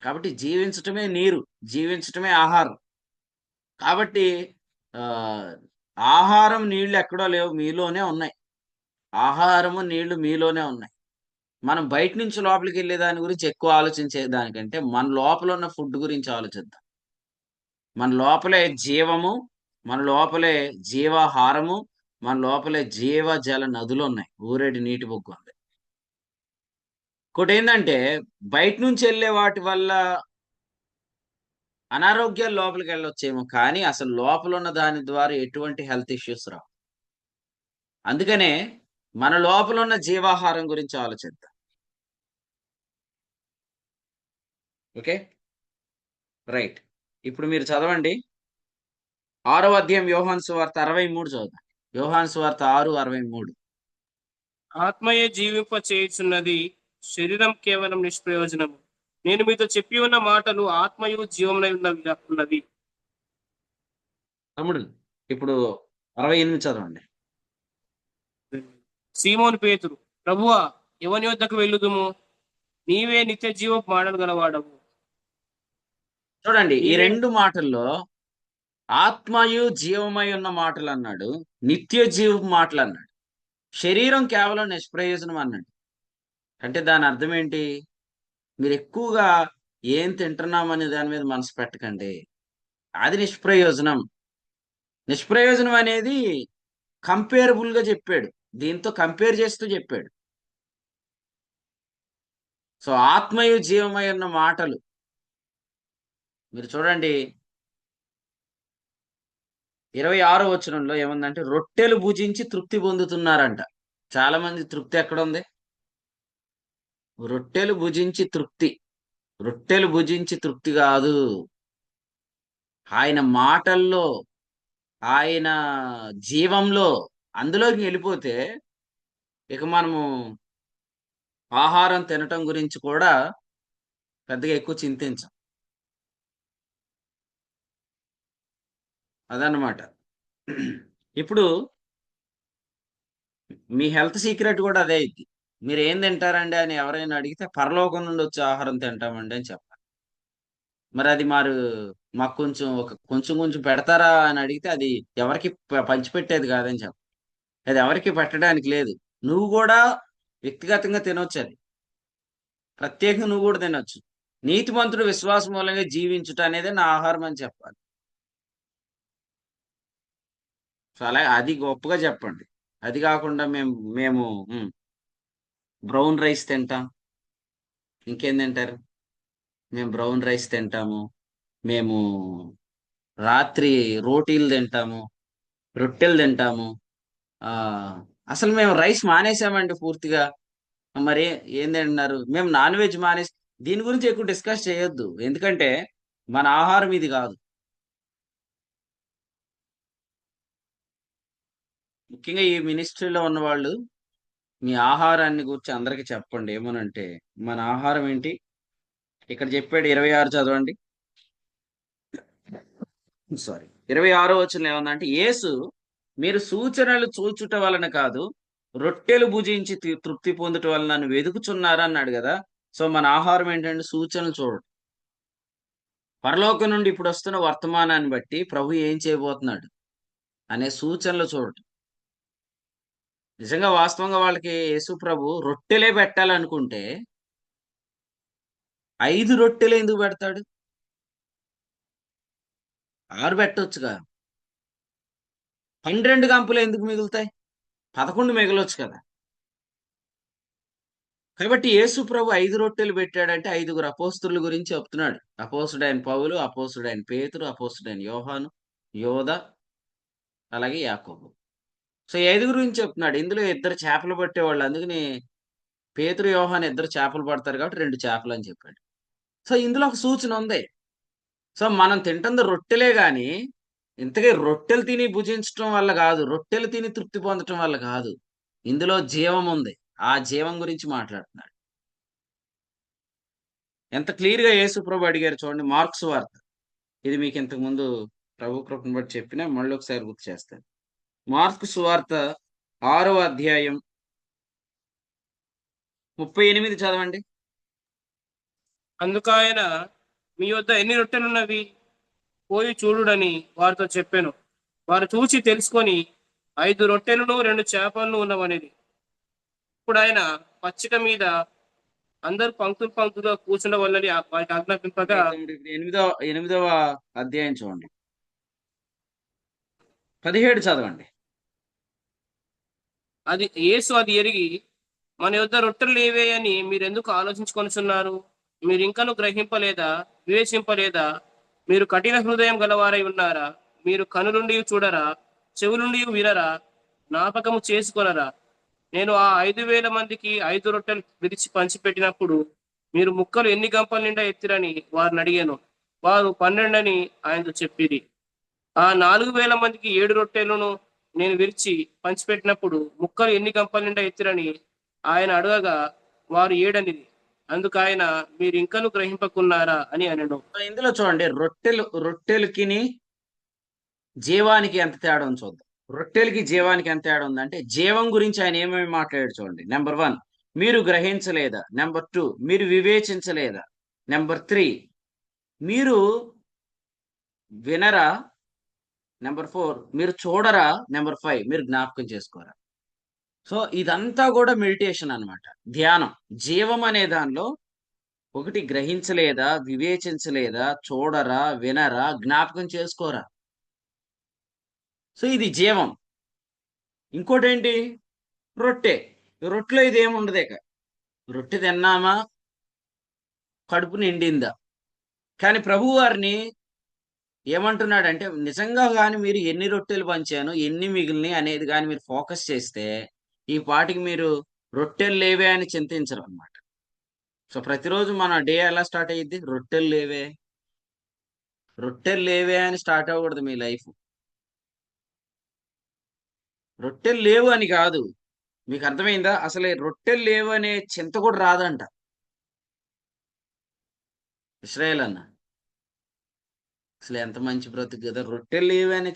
కాబట్టి జీవించటమే నీరు, జీవించటమే ఆహారం. కాబట్టి ఆ ఆహారం నీళ్లు ఎక్కడో లేవు, మీలోనే ఉన్నాయి. ఆహారము నీళ్లు మీలోనే ఉన్నాయి. మనం బయట నుంచి లోపలికి వెళ్ళే దాని గురించి ఎక్కువ ఆలోచించే దానికంటే మన లోపల ఉన్న ఫుడ్ గురించి ఆలోచిద్దాం. మన లోపలే జీవము, మన లోపలే జీవాహారము, మన లోపలే జీవ జల నదులు ఉన్నాయి. ఊరేడి నీటి బొగ్గు ఉంది. ఇంకోటి ఏంటంటే బయట నుంచి వెళ్ళే వాటి వల్ల అనారోగ్యాలు లోపలికి వెళ్ళొచ్చేమో, కానీ అసలు లోపల ఉన్న దాని ద్వారా ఎటువంటి హెల్త్ ఇష్యూస్ రావు. అందుకనే మన లోపల ఉన్న జీవాహారం గురించి ఆలోచిద్దాం. Okay, right. ఇప్పుడు మీరు చదవండి 6వ అధ్యాయం యోహాను సువార్త 63 చదువుదాం. యోహాను సువార్త 6:63. ఆత్మయే జీవింప చేయుచున్నది, శరీరం కేవలం నిష్ప్రయోజనము. నేను మీతో చెప్పి ఉన్న మాటలు ఆత్మయు జీవమునై ఉన్నవి. తమ్ముడు ఇప్పుడు 68 చదవండి. సీమోను పేతురు, ప్రభువా, ఎవని వద్దకు వెళ్ళుదుము? నీవే నిత్య జీవపు మాటలు గలవాడవు. చూడండి, ఈ నీవే 2 మాటల్లో ఆత్మయు జీవమై ఉన్న మాటలు అన్నాడు, నిత్య జీవపు మాటలు అన్నాడు, శరీరం కేవలం నిష్ప్రయోజనం అన్నాడు. అంటే దాని అర్థం ఏంటి? మీరు ఎక్కువగా ఏం తింటున్నామనే దాని మీద మనసు పెట్టకండి. అది నిష్ప్రయోజనం. నిష్ప్రయోజనం అనేది కంపేరబుల్ గా చెప్పాడు, దీంతో కంపేర్ చేస్తూ చెప్పాడు. సో ఆత్మయు జీవమై ఉన్న మాటలు మీరు చూడండి 26వ వచనంలో ఏముందంటే రొట్టెలు భుజించి తృప్తి పొందుతున్నారంట. చాలా మంది తృప్తి ఎక్కడుంది? రొట్టెలు భుజించి తృప్తి. రొట్టెలు భుజించి తృప్తి కాదు, ఆయన మాటల్లో, ఆయన జీవంలో, అందులోకి వెళ్ళిపోతే ఇక మనము ఆహారం తినటం గురించి కూడా పెద్దగా ఎక్కువ చింతించం. అదన్నమాట. ఇప్పుడు మీ హెల్త్ సీక్రెట్ కూడా అదే అయింది. మీరు ఏం తింటారండి అని ఎవరైనా అడిగితే పరలోకం నుండి వచ్చే ఆహారం తింటామండి అని చెప్పాలి. మరి అది మాకు కొంచెం కొంచెం పెడతారా అని అడిగితే అది ఎవరికి పంచిపెట్టేది కాదని చెప్పాలి. అది ఎవరికి పెట్టడానికి లేదు. నువ్వు కూడా వ్యక్తిగతంగా తినొచ్చు, అది ప్రత్యేకంగా నువ్వు కూడా తినొచ్చు. నీతిమంతుడు విశ్వాసం మూలంగా జీవించుట అనేది నా ఆహారం అని చెప్పాలి. సో అలా అది గొప్పగా చెప్పండి. అది కాకుండా మేము బ్రౌన్ రైస్ తింటాం, ఇంకేం తింటారు? మేము బ్రౌన్ రైస్ తింటాము, మేము రాత్రి రోటీలు తింటాము, రొట్టెలు తింటాము, ఆ అసలు మేము రైస్ మానేసామండి పూర్తిగా. మరి ఏం తింటున్నారు? మేము నాన్ వెజ్ మానేసి, దీని గురించి ఎక్కువ డిస్కస్ చేయొద్దు, ఎందుకంటే మన ఆహారం ఇది కాదు. ముఖ్యంగా ఈ మినిస్ట్రీలో ఉన్న వాళ్ళు మీ ఆహారాన్ని గురించి అందరికీ చెప్పండి. ఏమనంటే మన ఆహారం ఏంటి? ఇక్కడ చెప్పాడు 26 చదవండి. సారీ, 26వ వచనంలో ఏమందంటే యేసు మీరు సూచనలు చూచుట వలన కాదు, రొట్టెలు భుజించి తృప్తి పొందుట వలన నన్ను వెతుకుచున్నారా అన్నాడు కదా. సో మన ఆహారం ఏంటంటే సూచనలు చూడటం. పరలోకం నుండి ఇప్పుడు వస్తున్న వర్తమానాన్ని బట్టి ప్రభు ఏం చేయబోతున్నాడు అనే సూచనలు చూడటం. నిజంగా వాస్తవంగా వాళ్ళకి యేసు ప్రభు రొట్టెలే పెట్టాలనుకుంటే 5 రొట్టెలు ఎందుకు పెడతాడు? 6 పెట్టొచ్చుగా. 12 గంపలు ఎందుకు మిగులుతాయి? 11 మిగలొచ్చు కదా. కాబట్టి యేసు ప్రభు 5 రొట్టెలు పెట్టాడంటే 5గురు అపోస్తుల గురించి చెప్తున్నాడు. అపోస్తుడైన పౌలు, అపోస్తుడైన పేతురు, అపోస్తుడైన యోహాను, యోధ, అలాగే యాకోబు. సో 5 గురించి చెప్తున్నాడు. ఇందులో 2 చేపలు పట్టేవాళ్ళు, అందుకని పేతురు, యోహాను 2 చేపలు పడతారు కాబట్టి 2 చేపలు అని చెప్పాడు. సో ఇందులో ఒక సూచన ఉంది. సో మనం తింటుంది రొట్టెలే గాని ఇంతకీ రొట్టెలు తిని భుజించడం వల్ల కాదు, రొట్టెలు తిని తృప్తి పొందటం వల్ల కాదు. ఇందులో జీవం ఉంది, ఆ జీవం గురించి మాట్లాడుతున్నాడు. ఎంత క్లియర్ గా యేసు ప్రభు అడిగారు చూడండి. మార్క్స్ వార్త, ఇది మీకు ఇంతకు ముందు ప్రభు కృపను బట్టి చెప్పినా మళ్ళీ ఒకసారి గుర్తు చేస్తాను. మార్కు సువార్త 6వ అధ్యాయం 38 చదవండి. అందుకు ఆయన, మీ వద్ద ఎన్ని రొట్టెలున్నవి, పోయి చూడుడని వారితో చెప్పాను. వారు చూచి తెలుసుకొని 5 రొట్టెలను 2 చేపలను ఉన్నవనేది. ఇప్పుడు ఆయన పచ్చిక మీద అందరు పంక్తులు పంక్తులుగా కూర్చుండవల్లని వారికి ఆజ్ఞాపింపగా, ఇప్పుడు ఎనిమిదవ అధ్యాయం చూడండి, 17 చదవండి. యేసు అది ఎరిగి, మన యొద్ద రొట్టెలు లేవే అని మీరెందుకు ఆలోచించుకొనుచున్నారు? మీరు ఇంకను గ్రహింపలేదా, వివేచింపలేదా? మీరు కఠిన హృదయం గలవారై ఉన్నారా? మీరు కనులుండి చూడరా, చెవులుండి వినరా, జ్ఞాపకము చేసుకొనరా? నేను ఆ 5,000 మందికి 5 రొట్టెలు విరిచి పంచిపెట్టినప్పుడు మీరు ముక్కలు ఎన్ని గంపల నిండా ఎత్తిరని వారిని అడిగాను. వారు 12 అని ఆయనతో చెప్పిరి. ఆ 4,000 మందికి 7 రొట్టెలను నేను విరిచి పంచిపెట్టినప్పుడు ముక్కలు ఎన్ని గంపల నిండా ఎత్తిరని ఆయన అడగగా వారు 7 అనిది. అందుకు ఆయన, మీరు ఇంకను గ్రహింపకున్నారా అని అనెను. ఇందులో చూడండి, రొట్టెలకి జీవానికి ఎంత తేడా ఉంది చూద్దాం. రొట్టెలకి జీవానికి ఎంత తేడా ఉందంటే, జీవం గురించి ఆయన ఏమేమి మాట్లాడాడు చూడండి. నెంబర్ 1, మీరు గ్రహించలేదా? నెంబర్ 2, మీరు వివేచించలేదా? నెంబర్ 3, మీరు వినరా? నెంబర్ 4, మీరు చూడరా? నెంబర్ 5, మీరు జ్ఞాపకం చేసుకోరా? సో ఇదంతా కూడా మెడిటేషన్ అన్నమాట, ధ్యానం. జీవం అనే దానిలో ఒకటి గ్రహించలేదా, వివేచించలేదా, చూడరా, వినరా, జ్ఞాపకం చేసుకోరా. సో ఇది జీవం. ఇంకోటి ఏంటి? రొట్టె. రొట్టెలో ఇది ఏముండదు. ఇక రొట్టె తిన్నామా, కడుపు నిండిందా. కానీ ప్రభు వారిని ఏమంటున్నాడంటే, నిజంగా కానీ మీరు ఎన్ని రొట్టెలు పంచాను, ఎన్ని మిగిలినాయి అనేది కానీ మీరు ఫోకస్ చేస్తే ఈ పాటికి మీరు రొట్టెలు లేవే అని చింతించరు అనమాట. సో ప్రతిరోజు మన డే ఎలా స్టార్ట్ అయ్యిద్ది? రొట్టెలు లేవే, రొట్టెలు లేవే అని స్టార్ట్ అవ్వకూడదు మీ లైఫ్. రొట్టెలు లేవు అని కాదు, మీకు అర్థమైందా? అసలు రొట్టెలు లేవు అనే చింత కూడా రాదంట. ఇశ్రాయేల్ అన్న అసలు ఎంత మంచి బ్రతుకు కదా, రొట్టెలు లేవు అనే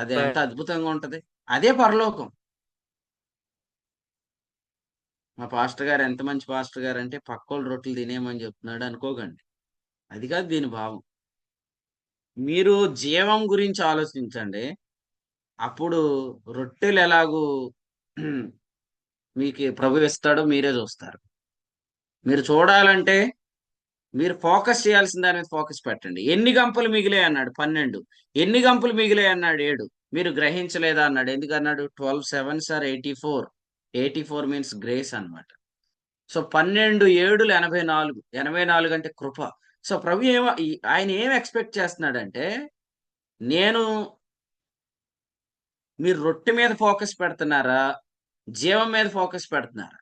అది ఎంత అద్భుతంగా ఉంటది. అదే పరలోకం. మా పాస్టర్ గారు ఎంత మంచి పాస్టర్ గారు అంటే, పక్కోళ్ళు రొట్టెలు తినేయమని చెప్తున్నాడు అనుకోకండి. అది కాదు దీని భావం. మీరు జీవం గురించి ఆలోచించండి, అప్పుడు రొట్టెలు ఎలాగూ మీకు ప్రభు ఇస్తాడో మీరే చూస్తారు. మీరు చూడాలంటే మీరు ఫోకస్ చేయాల్సిన దాని మీద ఫోకస్ పెట్టండి. ఎన్ని గంపలు మిగిలాయి అన్నాడు? 12. ఎన్ని గంపలు మిగిలాయి అన్నాడు? 7. మీరు గ్రహించలేదా అన్నాడు. ఎందుకన్నాడు? 12 7s are 84. 84 మీన్స్ గ్రేస్ అన్నమాట. సో 12 7 84. 84 అంటే కృప. సో ప్రభు ఆయన ఏం ఎక్స్పెక్ట్ చేస్తున్నాడంటే, మీరు రొట్టె మీద ఫోకస్ పెడుతున్నారా, జీవం మీద ఫోకస్ పెడుతున్నారా?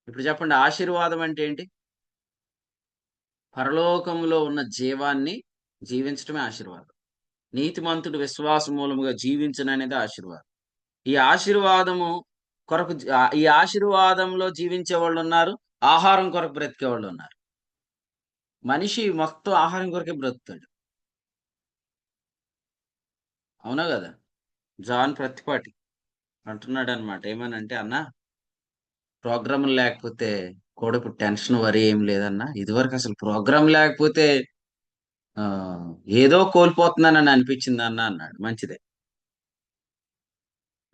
ఇప్పుడు చెప్పండి, ఆశీర్వాదం అంటే ఏంటి? పరలోకంలో ఉన్న జీవాన్ని జీవించడమే ఆశీర్వాదం. నీతిమంతుడు విశ్వాస మూలముగా జీవించడం అనేది ఆశీర్వాదం. ఈ ఆశీర్వాదంలో జీవించే వాళ్ళు ఉన్నారు, ఆహారం కొరకు బ్రతికే వాళ్ళు ఉన్నారు. మనిషి మొత్తం ఆహారం కొరకే బ్రతుకుతాడు, అవునా కదా? జాన్ ప్రతిపాటి అంటున్నాడు అనమాట. ఏమనంటే, అన్న ప్రోగ్రామ్ లేకపోతే కూడా ఇప్పుడు టెన్షన్ వరి ఏం లేదన్నా, ఇదివరకు అసలు ప్రోగ్రామ్ లేకపోతే ఏదో కోల్పోతున్నానని అనిపించింది అన్న అన్నాడు. మంచిదే.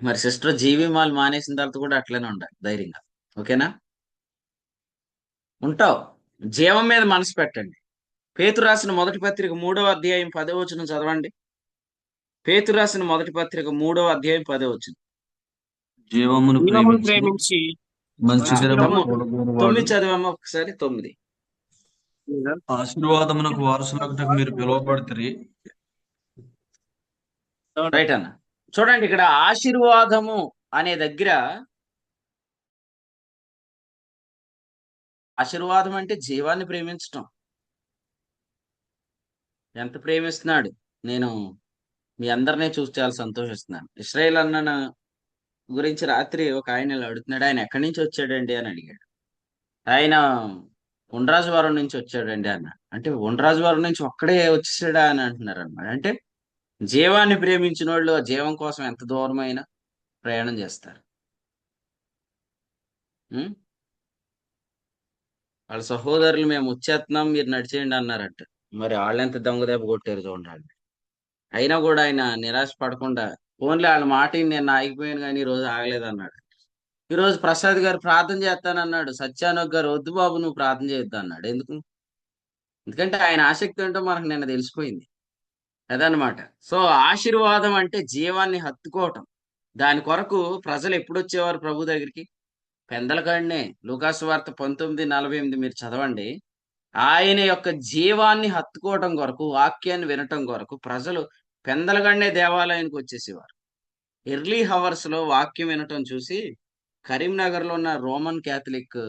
మరి సిస్టర్ జీవి మాల్ మానేసిన తర్వాత కూడా అట్లనే ఉండాలి, ధైర్యంగా. ఓకేనా? ఉంటావు. జీవం మీద మనసు పెట్టండి. పేతురు రాసిన మొదటి పత్రిక 3వ అధ్యాయం 10వ వచనం చదవండి. పేతురు రాసిన మొదటి పత్రిక 3వ అధ్యాయం 10వ వచనం. జీవమును ప్రేమించి మంచి దినములు 9 చదవమ్మా ఒకసారి. 9. ఆశీర్వాదమునకు వారసులగుటకు మీరు పిలువబడితిరి. రైట్ అన్న. చూడండి, ఇక్కడ ఆశీర్వాదము అనే దగ్గర, ఆశీర్వాదం అంటే జీవాన్ని ప్రేమించటం. ఎంత ప్రేమిస్తున్నాడు! నేను మీ అందరినీ చూసి చాలా సంతోషిస్తున్నాను. ఇశ్రాయేల్ అన్నను గురించి రాత్రి ఒక ఆయన ఇలా అడుగుతున్నాడు, ఆయన ఎక్కడి నుంచి వచ్చాడండి అని అడిగాడు. ఆయన ఉండ్రాజవరం నుంచి వచ్చాడండి అన్న. అంటే ఉండ్రాజవరం నుంచి ఒక్కడే వచ్చేసాడా అని అంటున్నారు అనమాట. అంటే జీవాన్ని ప్రేమించిన వాళ్ళు ఆ జీవం కోసం ఎంత దూరమైనా ప్రయాణం చేస్తారు. ఉం? వాళ్ళ సహోదరులు మేము వచ్చేస్తున్నాం మీరు నడిచేయండి అన్నారట. మరి వాళ్ళెంత దొంగ దెబ్బ కొట్టారు చూడండి. అయినా కూడా ఆయన నిరాశ పడకుండా ఓన్లీ వాళ్ళ మాట విని నేను ఆగిపోయాను కానీ ఈ రోజు ఆగలేదు అన్నాడు. ఈ రోజు ప్రసాద్ గారు ప్రార్థన చేస్తానన్నాడు. సత్యానోక్ గారు వద్దు బాబు నువ్వు ప్రార్థన చేయొద్దు అన్నాడు. ఎందుకు? ఎందుకంటే ఆయన ఆసక్తి ఏంటో మనకు నిన్న తెలిసిపోయింది. అదనమాట. సో ఆశీర్వాదం అంటే జీవాన్ని హత్తుకోవటం. దాని కొరకు ప్రజలు ఎప్పుడు వచ్చేవారు ప్రభు దగ్గరికి? పెందలకాడనే. లూకాసు వార్త 19:48 మీరు చదవండి. ఆయన యొక్క జీవాన్ని హత్తుకోవటం కొరకు, వాక్యాన్ని వినటం కొరకు ప్రజలు పెందలగండే దేవాలయానికి వచ్చేసేవారు. ఎర్లీ హవర్స్ లో వాక్యం వినటం చూసి కరీంనగర్ లో ఉన్న రోమన్ క్యాథలిక్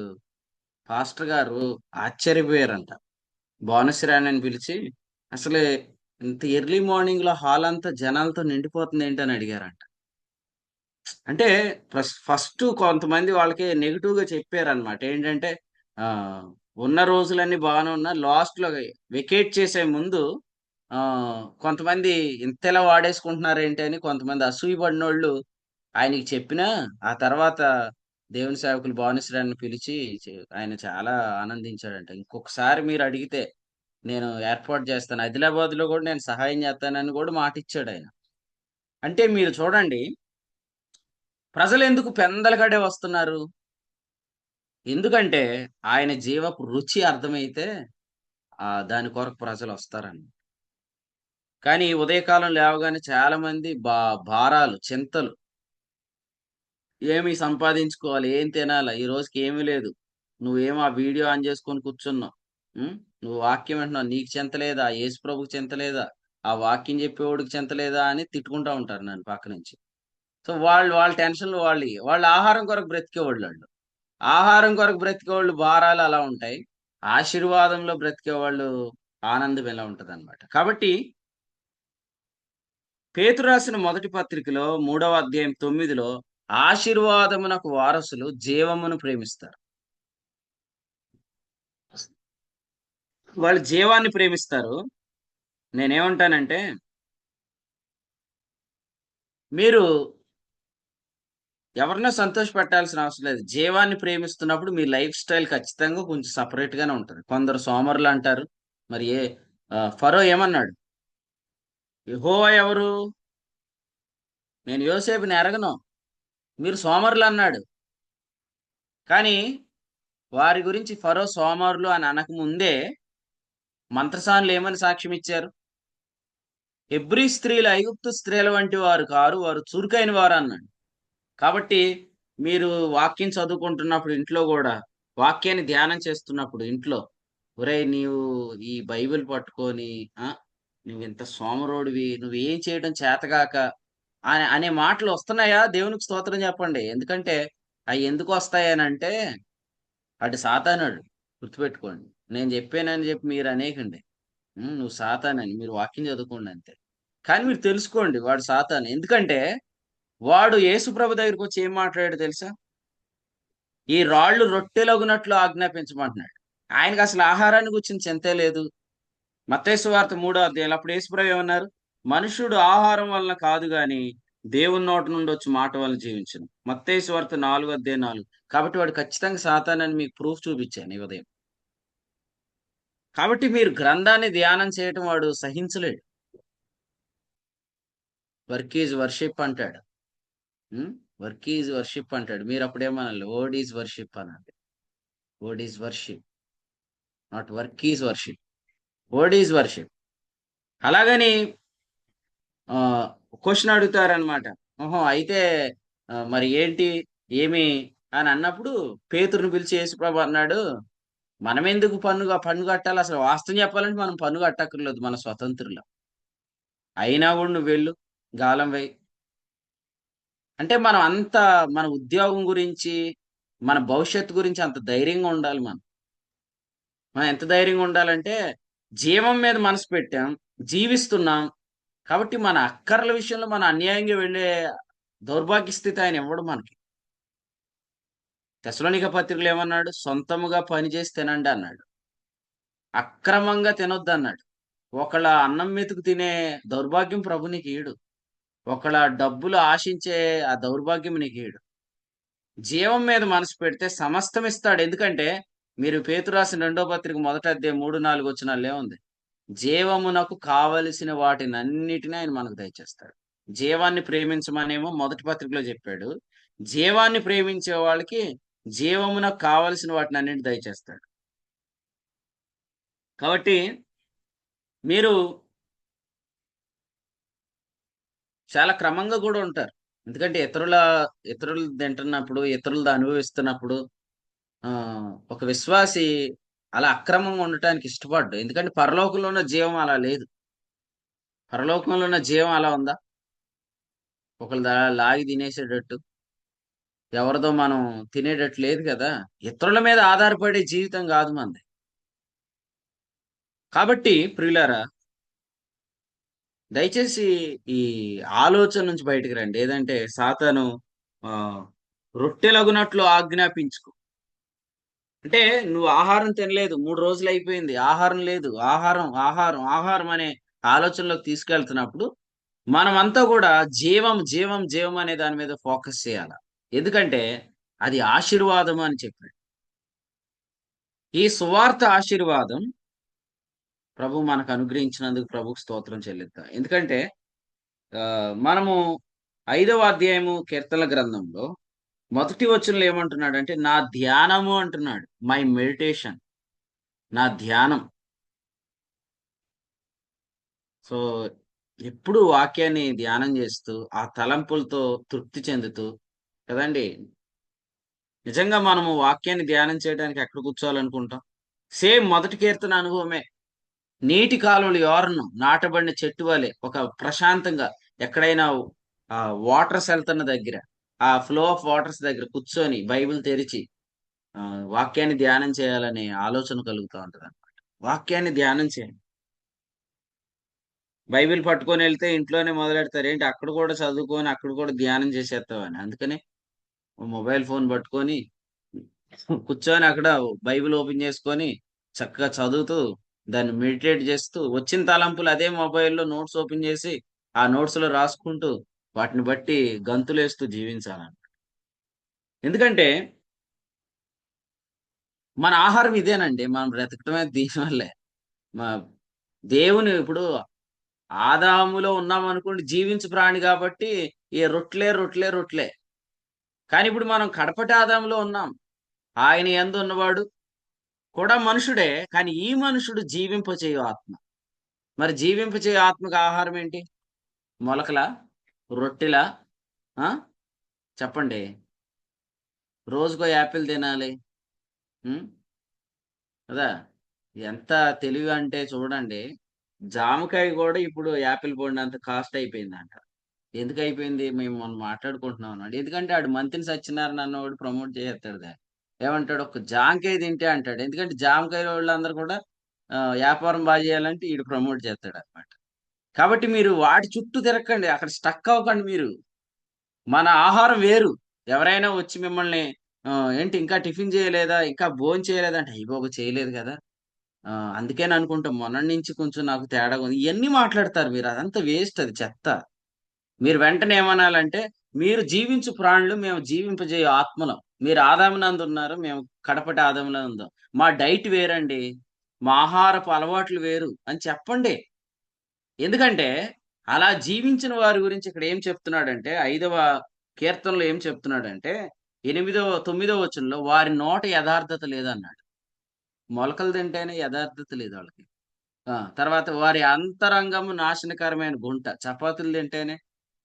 పాస్టర్ గారు ఆశ్చర్యపోయారంట. బోనస్రాణి అని పిలిచి అసలు ఇంత ఎర్లీ మార్నింగ్ లో హాల్ అంతా జనాలతో నిండిపోతుంది ఏంటని అడిగారంట. అంటే ఫస్ట్ కొంతమంది వాళ్ళకి నెగిటివ్ గా చెప్పారనమాట. ఏంటంటే ఆ ఉన్న రోజులన్నీ బాగానే ఉన్నా లాస్ట్ లో వెకేట్ చేసే ముందు ఆ కొంతమంది ఇంతలా వాడేసుకుంటున్నారు ఏంటి అని కొంతమంది అసూయపడినోళ్ళు ఆయనకి చెప్పినా ఆ తర్వాత దేవుని సేవకులు భానుశ్రాన్ని పిలిచి ఆయన చాలా ఆనందించాడంట. ఇంకొకసారి మీరు అడిగితే నేను ఏర్పాటు చేస్తాను, ఆదిలాబాద్ లో కూడా నేను సహాయం చేస్తానని కూడా మాట ఇచ్చాడు ఆయన. అంటే మీరు చూడండి, ప్రజలు ఎందుకు పెందలకడే వస్తున్నారు? ఎందుకంటే ఆయన జీవపు రుచి అర్థమైతే దాని కొరకు ప్రజలు వస్తారని. కానీ ఉదయకాలం లేవగానే చాలా మంది భారాలు, చింతలు, ఏమి సంపాదించుకోవాలి, ఏం తినాలా, ఈ రోజుకి ఏమీ లేదు, నువ్వేమో ఆ వీడియో ఆన్ చేసుకొని కూర్చున్నావు, నువ్వు వాక్యం వింటున్నావు, నీకు చింతలేదా, యేసు ప్రభుకి చింతలేదా, ఆ వాక్యం చెప్పేవాడికి చింతలేదా అని తిట్టుకుంటా ఉంటారు నన్ను పక్క నుంచి. సో వాళ్ళ టెన్షన్లు వాళ్ళ ఆహారం కొరకు బ్రతికేవాళ్ళు. వాళ్ళు ఆహారం కొరకు బ్రతికేవాళ్ళు భారాలు అలా ఉంటాయి. ఆశీర్వాదంలో బ్రతికేవాళ్ళు ఆనందం ఎలా ఉంటది అనమాట. కాబట్టి పేతురు రాసిన మొదటి పత్రికలో 3వ అధ్యాయం 9లో ఆశీర్వాదమునకు వారసులు జీవమును ప్రేమిస్తారు. వాళ్ళు జీవాన్ని ప్రేమిస్తారు. నేనేమంటానంటే మీరు ఎవరినో సంతోష పెట్టాల్సిన అవసరం లేదు. జీవాన్ని ప్రేమిస్తున్నప్పుడు మీ లైఫ్ స్టైల్ ఖచ్చితంగా కొంచెం సపరేట్ గానే ఉంటుంది. కొందరు సోమరులు అంటారు. మరి ఫరో ఏమన్నాడు? యెహోవా ఎవరు? నేను యోసేపుని ఎరగను, మీరు సోమరులు అన్నాడు. కానీ వారి గురించి ఫరో సోమరులు అని అనక ముందే మంత్రసానులు ఏమని సాక్ష్యం ఇచ్చారు? హెబ్రీ స్త్రీలు ఐగుప్తు స్త్రీల వంటి వారు కారు, వారు చురుకైన వారు అన్నాడు. కాబట్టి మీరు వాక్యం చదువుకుంటున్నప్పుడు ఇంట్లో కూడా, వాక్యాన్ని ధ్యానం చేస్తున్నప్పుడు ఇంట్లో, ఒరేయ్ నీవు ఈ బైబిల్ పట్టుకొని నువ్వు ఇంత సోమరోడివి, నువ్వేం చేయడం చేతగాక అనే మాటలు వస్తున్నాయా? దేవునికి స్తోత్రం చెప్పండి. ఎందుకంటే అవి ఎందుకు వస్తాయనంటే అటు సాతానుడు. గుర్తుపెట్టుకోండి. నేను చెప్పానని చెప్పి మీరు అనేకండి నువ్వు సాతానని. మీరు వాక్యం చదువుకోండి అంతే. కానీ మీరు తెలుసుకోండి వాడు సాతాను. ఎందుకంటే వాడు యేసుప్రభు దగ్గరికి వచ్చి ఏం మాట్లాడాడు తెలుసా? ఈ రాళ్ళు రొట్టెలగునట్లు ఆజ్ఞాపించమంటున్నాడు. ఆయనకు అసలు ఆహారాన్ని గురించి చింతే లేదు. మత్తయి సువార్త 3వ అధ్యాయంలో అప్పుడు యేసుప్రభు ఏమన్నారు? మనుషుడు ఆహారం వలన కాదు గాని దేవుని నోటి నుండి వచ్చి మాట వలన జీవించును. మత్తయి సువార్త 4వ అధ్యాయం 4. కాబట్టి వాడు ఖచ్చితంగా సాతానని మీకు ప్రూఫ్ చూపించాను ఈ ఉదయం. కాబట్టి మీరు గ్రంథాన్ని ధ్యానం చేయటం వాడు సహించలేడు. వర్క్ ఈజ్ వర్షిప్ అంటాడు. వర్క్ ఈజ్ వర్షిప్ అంటాడు. మీరు అప్పుడేమనాలి? వర్డ్ ఈజ్ వర్షిప్ అనాలి. Word is worship, not work is worship. Word is worship. అలాగని క్వశ్చన్ అడుగుతారనమాట. ఓహో అయితే మరి ఏంటి ఏమి అని అన్నప్పుడు పేతురుని పిలిచి యేసుప్రభు అన్నాడు, మనం ఎందుకు పన్ను కట్టాలి? అసలు వాస్తవం చెప్పాలంటే మనం పన్ను కట్టక్కర్లేదు, మన స్వతంత్రులు. అయినా కూడా నువ్వు వెళ్ళు, గాలం వేయి. అంటే మనం అంత మన ఉద్యోగం గురించి, మన భవిష్యత్తు గురించి అంత ధైర్యంగా ఉండాలి. మనం ఎంత ధైర్యంగా ఉండాలంటే జీవం మీద మనసు పెట్టాం, జీవిస్తున్నాం. కాబట్టి మన అక్కర్ల విషయంలో మనం అన్యాయంగా వెళ్ళే దౌర్భాగ్య స్థితి ఆయన ఇవ్వడు మనకి. తెస్సలోనిక పత్రికలో ఏమన్నాడు? సొంతముగా పని చేసి తినండి అన్నాడు. అక్రమంగా తినొద్దు అన్నాడు. ఒకళ్ళ అన్నం మెతుకు తినే దౌర్భాగ్యం ప్రభు నీకు ఇయ్యడు. ఒకళ్ళ డబ్బులు ఆశించే ఆ దౌర్భాగ్యం నీకు ఇయ్యడు. జీవం మీద మనసు పెడితే సమస్తం ఇస్తాడు. ఎందుకంటే మీరు పేతురు రాసిన 2వ పత్రిక మొదటి అధ్యాయం 3, 4 వచనాల్లో ఏముంది? జీవమునకు కావలసిన వాటినన్నిటిని ఆయన మనకు దయచేస్తాడు. జీవాన్ని ప్రేమించమనేమో మొదటి పత్రికలో చెప్పాడు. జీవాన్ని ప్రేమించే వాళ్ళకి జీవమునకు కావలసిన వాటిని అన్నిటి దయచేస్తాడు. కాబట్టి మీరు చాలా క్రమంగా కూడా ఉంటారు. ఎందుకంటే ఇతరులు తింటున్నప్పుడు, ఇతరులది అనుభవిస్తున్నప్పుడు ఒక విశ్వాసి అలా అక్రమంగా ఉండటానికి ఇష్టపడ్డు. ఎందుకంటే పరలోకంలో ఉన్న జీవం అలా లేదు. పరలోకంలో ఉన్న జీవం అలా ఉందా? ఒకళ్ళు లాగి తినేసేటట్టు, ఎవరిదో మనం తినేటట్టు లేదు కదా. ఇతరుల మీద ఆధారపడే జీవితం కాదు మనది. కాబట్టి ప్రియులారా, దయచేసి ఈ ఆలోచన నుంచి బయటకు రండి. ఏదంటే సాతాను ఆ రొట్టెలగునట్లు ఆజ్ఞాపించుకో. అంటే నువ్వు ఆహారం తినలేదు, 3 రోజులు అయిపోయింది, ఆహారం లేదు, ఆహారం ఆహారం ఆహారం అనే ఆలోచనలోకి తీసుకెళ్తున్నప్పుడు మనమంతా కూడా జీవం జీవం జీవం అనే దాని మీద ఫోకస్ చేయాలి. ఎందుకంటే అది ఆశీర్వాదం అని చెప్పాడు. ఈ సువార్త ఆశీర్వాదం ప్రభు మనకు అనుగ్రహించినందుకు ప్రభుకు స్తోత్రం చెల్లిద్దాం. ఎందుకంటే మనము 5వ అధ్యాయము కీర్తనల గ్రంథంలో మొదటి వచనంలో ఏమంటున్నాడంటే నా ధ్యానము అంటున్నాడు. మై మెడిటేషన్, నా ధ్యానం. సో ఎప్పుడు వాక్యాన్ని ధ్యానం చేస్తూ ఆ తలంపులతో తృప్తి చెందుతూ కదండి. నిజంగా మనము వాక్యాన్ని ధ్యానం చేయడానికి ఎక్కడ కూర్చోవాలనుకుంటాం? సేమ్ మొదటి కీర్తన అనుభవమే. నీటి కాలువలు యోరను నాటబడిన చెట్టు వలె ఒక ప్రశాంతంగా ఎక్కడైనా వాటర్స్ వెళ్తున్న దగ్గర, ఆ ఫ్లో ఆఫ్ వాటర్స్ దగ్గర కూర్చొని బైబిల్ తెరిచి వాక్యాన్ని ధ్యానం చేయాలనే ఆలోచన కలుగుతూ ఉంటది అనమాట. వాక్యాన్ని ధ్యానం చేయండి. బైబిల్ పట్టుకొని వెళ్తే ఇంట్లోనే మొదలెడతారు. ఏంటి అక్కడ కూడా చదువుకొని అక్కడ కూడా ధ్యానం చేసేస్తావని. అందుకని మొబైల్ ఫోన్ పట్టుకొని కూర్చొని అక్కడ బైబిల్ ఓపెన్ చేసుకొని చక్కగా చదువుతూ దాన్ని మెడిటేట్ చేస్తూ వచ్చిన తలంపులు అదే మొబైల్లో నోట్స్ ఓపెన్ చేసి ఆ నోట్స్ లో రాసుకుంటూ వాటిని బట్టి గంతులేస్తూ జీవించాలన్నమాట. ఎందుకంటే మన ఆహారం ఇదేనండి. మనం బ్రతకటమే దీనివల్లే. మా దేవుని ఇప్పుడు ఆదాములో ఉన్నాం అనుకోండి, జీవించు ప్రాణి కాబట్టి ఈ రొట్లే రొట్లే రొట్లే. కానీ ఇప్పుడు మనం కడపటి ఆదాములో ఉన్నాం. ఆయన యందు ఉన్నవాడు కూడా మనుషుడే, కానీ ఈ మనుషుడు జీవింపచేయు ఆత్మ. మరి జీవింపచేయు ఆత్మకు ఆహారం ఏంటి? మొలకల, రొట్టెల? చెప్పండి. రోజుకో యాపిల్ తినాలి కదా. ఎంత తెలివి అంటే చూడండి, జామకాయ కూడా ఇప్పుడు యాపిల్ పండు అంత కాస్ట్ అయిపోయిందంట. ఎందుకు అయిపోయింది? మేము మొన్న మాట్లాడుకుంటున్నాం అన్నాడు. ఎందుకంటే ఆడు మంత్రి సత్యనారాయణ అన్నవాడు ప్రమోట్ చేస్తాడు దాన్ని. ఏమంటాడు? ఒక జామకాయ తింటే అంటాడు. ఎందుకంటే జామకాయ వాళ్ళందరూ కూడా వ్యాపారం బాగా చేయాలంటే ఈడు ప్రమోట్ చేస్తాడు అనమాట. కాబట్టి మీరు వాటి చుట్టూ తిరగకండి, అక్కడ స్టక్ అవ్వకండి. మీరు మన ఆహారం వేరు. ఎవరైనా వచ్చి మిమ్మల్ని ఏంటి ఇంకా టిఫిన్ చేయలేదా, ఇంకా భోజనం చేయలేదా అంటే అయ్యబాబు చేయలేదు కదా, అందుకేని అనుకుంటాం మొన్నటి నుంచి కొంచెం నాకు తేడా ఉంది, ఇవన్నీ మాట్లాడతారు మీరు. అదంతా వేస్ట్, అది చెత్త. మీరు వెంటనే ఏమనాలంటే మీరు జీవించు ప్రాణులు, మేము జీవింపజేయ ఆత్మలం. మీరు ఆదామునందు ఉన్నారు, మేము కడపటి ఆదాములో ఉందాం. మా డైట్ వేరండి, మా ఆహారపు అలవాట్లు వేరు అని చెప్పండి. ఎందుకంటే అలా జీవించిన వారి గురించి ఇక్కడ ఏం చెప్తున్నాడంటే 5వ కీర్తనలో ఏం చెప్తున్నాడంటే 9వ వచనంలో వారి నోట యథార్థత లేదన్నాడు. మొలకలు తింటేనే యథార్థత లేదు వాళ్ళకి. తర్వాత వారి అంతరంగము నాశనకరమైన గుంట. చపాతీలు తింటేనే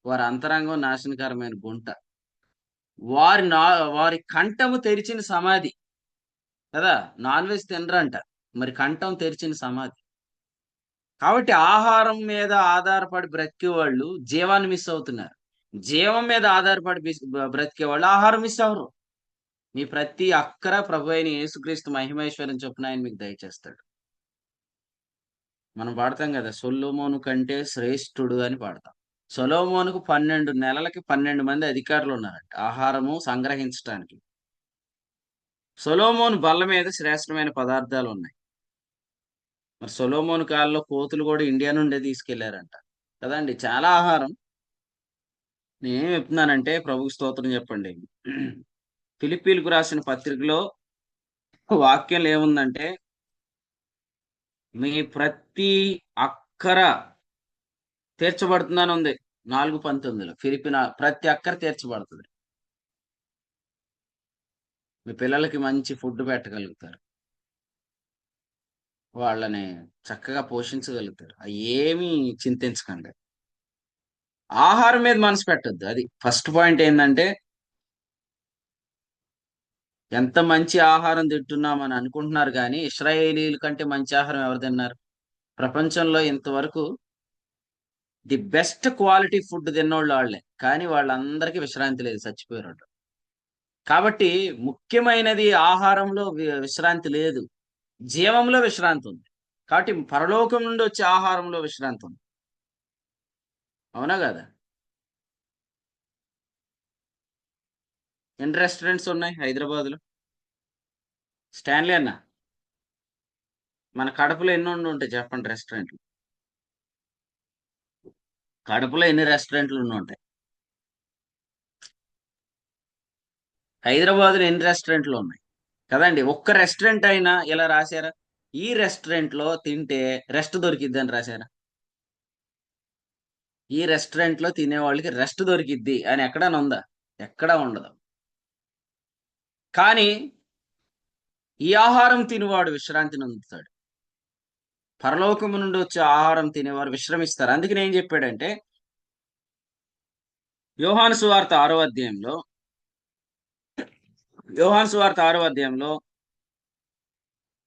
వారి అంతరంగం నాశనకరమైన గుంట. వారి కంఠము తెరిచిన సమాధి కదా. నాన్ వెజ్ తినరంట, మరి కంఠం తెరిచిన సమాధి. కాబట్టి ఆహారం మీద ఆధారపడి బ్రతికే వాళ్ళు జీవాన్ని మిస్ అవుతున్నారు. జీవం మీద ఆధారపడి బ్రతికే వాళ్ళు ఆహారం మిస్ అవ్వరు. మీ ప్రతి అక్కర ప్రభు అయిన యేసుక్రీస్తు మహిమేశ్వరం చొప్పున ఆయన మీకు దయచేస్తాడు. మనం పాడతాం కదా, సొలొమోను కంటే శ్రేష్ఠుడు అని పాడతాం. సొలొమోనుకు 12 నెలలకి 12 మంది అధికారులు ఉన్నారంట ఆహారము సంగ్రహించడానికి. సొలొమోను బల్ల మీద శ్రేష్టమైన పదార్థాలు ఉన్నాయి. మరి సొలొమోను కాలంలో కోతులు కూడా ఇండియా నుండే తీసుకెళ్లారంట కదండి. చాలా ఆహారం. నేనేం చెప్తున్నానంటే ప్రభుకి స్తోత్రం చెప్పండి. ఫిలిప్పీలకు రాసిన పత్రికలో వాక్యం ఏముందంటే, మీ ప్రతి అక్కర తీర్చబడుతుందని ఉంది. 4:19 ఫిలిపిన ప్రతి అక్కర తీర్చబడుతుంది. మీ పిల్లలకి మంచి ఫుడ్ పెట్టగలుగుతారు, వాళ్ళని చక్కగా పోషించగలుగుతారు. అవి ఏమీ చింతించకండి. ఆహారం మీద మనసు పెట్టద్దు. అది ఫస్ట్ పాయింట్. ఏంటంటే, ఎంత మంచి ఆహారం తింటున్నామని అనుకుంటున్నారు కానీ ఇశ్రాయేలీల కంటే మంచి ఆహారం ఎవరు తిన్నారు ప్రపంచంలో ఇంతవరకు? ది బెస్ట్ క్వాలిటీ ఫుడ్ తిన్నోళ్ళు వాళ్ళే, కానీ వాళ్ళందరికీ విశ్రాంతి లేదు, చచ్చిపోయారు. కాబట్టి ముఖ్యమైనది ఆహారంలో విశ్రాంతి లేదు, జీవంలో విశ్రాంతి ఉంది. కాబట్టి పరలోకం నుండి వచ్చే ఆహారంలో విశ్రాంతి ఉంది. అవునా కదా? ఎన్ని రెస్టారెంట్స్ ఉన్నాయి హైదరాబాద్లో? స్టాన్లీ అన్న, మన కడపలో ఎన్ని ఉంటాయి చెప్పండి రెస్టారెంట్లు? కడపలో ఎన్ని రెస్టారెంట్లు ఉంటాయి? హైదరాబాద్లో ఎన్ని రెస్టారెంట్లు ఉన్నాయి కదండి? ఒక్క రెస్టారెంట్ అయినా ఇలా రాశారా, ఈ రెస్టారెంట్ లో తింటే రెస్ట్ దొరికిద్ది అని రాశారా? ఈ రెస్టారెంట్ లో తినే వాళ్ళకి రెస్ట్ దొరికిద్ది అని ఎక్కడైనా ఉందా? ఎక్కడా ఉండదు. కానీ ఈ ఆహారం తినేవాడు విశ్రాంతిని పొందుతాడు. పరలోకము నుండి వచ్చే ఆహారం తినేవారు విశ్రమిస్తారు. అందుకని ఏం చెప్పాడంటే, యోహాను సువార్త 6వ అధ్యాయంలో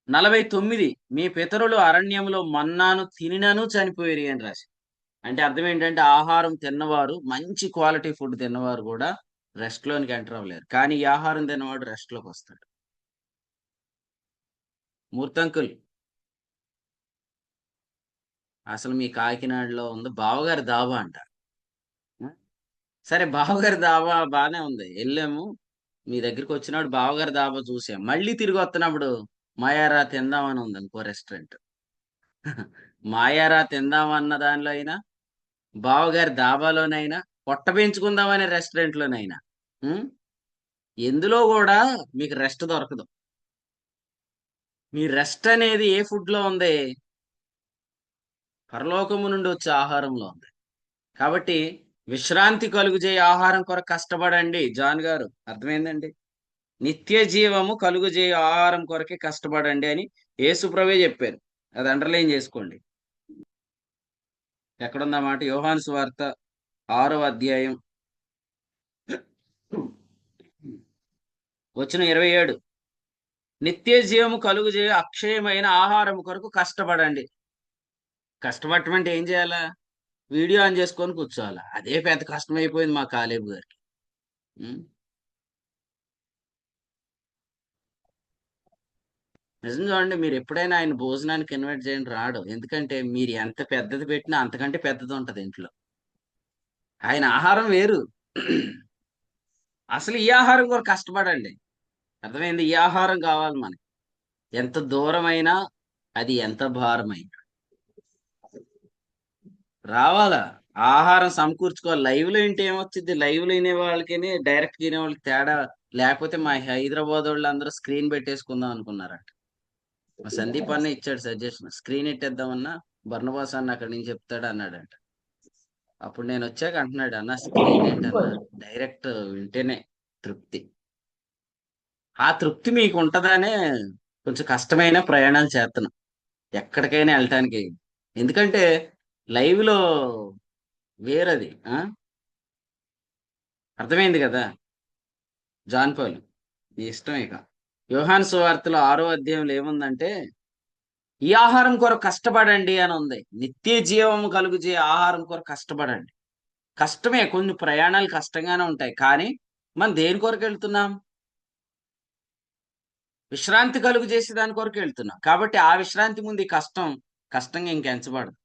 49, మీ పితరులు అరణ్యంలో మన్నాను తినినను చనిపోయేరి అని రాసి. అంటే అర్థం ఏంటంటే, ఆహారం తిన్నవారు, మంచి క్వాలిటీ ఫుడ్ తిన్నవారు కూడా రెస్ట్ లోనికి ఎంటర్ అవ్వలేరు. కానీ ఈ ఆహారం తిన్నవాడు రెస్ట్ లోకి వస్తాడు. మూర్తంకుల్, అసలు మీ కాకినాడలో ఉంది బావగారి దాబా అంట. సరే, బావగారి దాబా బానే ఉంది, వెళ్ళాము. మీ దగ్గరికి వచ్చినప్పుడు బావగారి దాబా చూసాం. మళ్ళీ తిరిగి వస్తున్నప్పుడు మాయారా తిందామని ఉంది ఇంకో రెస్టారెంట్. మాయారా తిందామన్న దానిలో అయినా, బావగారి దాబాలోనైనా, పొట్ట పెంచుకుందామనే రెస్టారెంట్లోనైనా ఎందులో కూడా మీకు రెస్ట్ దొరకదు. మీ రెస్ట్ అనేది ఏ ఫుడ్ లో ఉంది? పరలోకము నుండి వచ్చే ఆహారంలో ఉంది. కాబట్టి విశ్రాంతి కలుగుజేయ ఆహారం కొరకు కష్టపడండి. జాన్ గారు, అర్థమైందండి? నిత్య జీవము కలుగుజేయ ఆహారం కొరకే కష్టపడండి అని యేసుప్రభువే చెప్పారు. అది అండర్లైన్ చేసుకోండి. ఎక్కడుందన్నమాట? యోహాను సువార్త 6వ అధ్యాయం వచనం 27. నిత్య జీవము కలుగుజేయ అక్షయమైన ఆహారం కొరకు కష్టపడండి. కష్టపడటం అంటే ఏం చేయాలా? వీడియో ఆన్ చేసుకొని కూర్చోవాలా? అదే పెద్ద కష్టం అయిపోయింది మా కాలేబు గారికి. నిజం చూడండి, మీరు ఎప్పుడైనా ఆయన భోజనానికి ఇన్వైట్ చేయండి, రాడు. ఎందుకంటే మీరు ఎంత పెద్దది పెట్టినా అంతకంటే పెద్దది ఉంటది ఇంట్లో. ఆయన ఆహారం వేరు. అసలు ఈ ఆహారం కూడా కష్టపడండి. అర్థమైంది? ఈ ఆహారం కావాలి మనకి. ఎంత దూరమైనా, అది ఎంత భారమైనా రావాలా? ఆహారం సమకూర్చుకోవాలి. లైవ్ లో ఇంటే ఏమొచ్చింది? లైవ్ లో వినే వాళ్ళకి డైరెక్ట్ వినే వాళ్ళకి తేడా లేకపోతే మా హైదరాబాద్ వాళ్ళు అందరూ స్క్రీన్ పెట్టేసుకుందాం అనుకున్నారట. మా సందీప్ అన్న ఇచ్చాడు సజెషన్, స్క్రీన్ ఎట్టేద్దామన్నా బర్ణబాస్ అన్న అక్కడి నుంచి చెప్తాడు అన్నాడంట. అప్పుడు నేను వచ్చాక అంటున్నాడు, అన్న స్క్రీన్ ఏంటన్నా, డైరెక్ట్ వింటేనే తృప్తి. ఆ తృప్తి మీకు ఉంటదనే కొంచెం కష్టమైన ప్రయాణాలు చేస్తున్నాం ఎక్కడికైనా వెళ్ళటానికి. ఎందుకంటే లైవ్ లో వేరది. అర్థమైంది కదా జాన్ పాల్? నీ ఇష్టం. ఇక యోహాను సువార్తలో 6వ అధ్యాయంలో ఏముందంటే, ఈ ఆహారం కొరకు కష్టపడండి అని ఉంది. నిత్య జీవం కలుగుజే ఆహారం కొరకు కష్టపడండి. కష్టమే, కొన్ని ప్రయాణాలు కష్టంగానే ఉంటాయి, కానీ మనం దేని కొరకు వెళ్తున్నాం? విశ్రాంతి కలుగు చేసే దాని కొరకు వెళ్తున్నాం. కాబట్టి ఆ విశ్రాంతి ముందు ఈ కష్టంగా ఇంకెంచబడదు.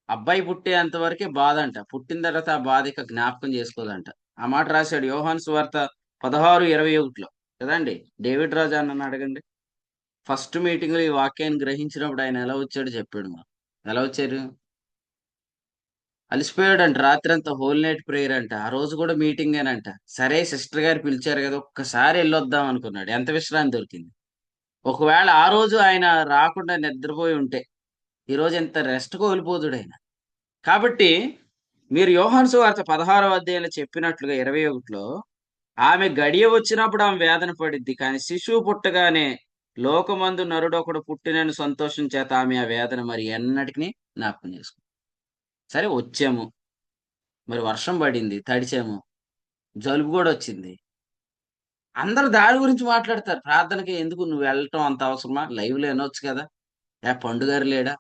అబ్బాయి పుట్టేంత వరకే బాధ అంట, పుట్టిన తర్వాత ఆ బాధ ఇక జ్ఞాపకం చేసుకోదంట. ఆ మాట రాశాడు యోహాను సువార్త 16:21 కదండి. డేవిడ్ రాజా అన్న అడగండి. ఫస్ట్ మీటింగ్ లో ఈ వాక్యాన్ని గ్రహించినప్పుడు ఆయన ఎలా వచ్చాడు చెప్పాడు. మాకు ఎలా వచ్చారు? అలసిపోయాడంట, రాత్రి అంతా హోల్ నైట్ ప్రేయర్ అంట. ఆ రోజు కూడా మీటింగేనంట. సరే సిస్టర్ గారు పిలిచారు కదా ఒక్కసారి వెళ్ళొద్దాం అనుకున్నాడు. ఎంత విశ్రాంతి దొరికింది. ఒకవేళ ఆ రోజు ఆయన రాకుండా నిద్రపోయి ఉంటే ఈ రోజు ఎంత రెస్ట్ కోల్పోతుడు ఆయన. కాబట్టి మీరు యోహాను సువార్త 16వ అధ్యాయంలో చెప్పినట్లుగా 21లో ఆమె గడియ వచ్చినప్పుడు ఆమె వేదన పడిద్ది, కానీ శిశువు పుట్టగానే లోకమందు నరుడొకడు పుట్టినని సంతోషం చేత ఆమె ఆ వేదన మరి ఎన్నటికి జ్ఞాపకం చేసుకుంది. సరే వచ్చాము, మరి వర్షం పడింది, తడిచాము, జలుబు కూడా వచ్చింది. అందరు దాని గురించి మాట్లాడతారు. ప్రార్థనకి ఎందుకు నువ్వు వెళ్ళటం అంత అవసరమా? లైవ్ లో వినొచ్చు కదా. పండు గారు లేడా,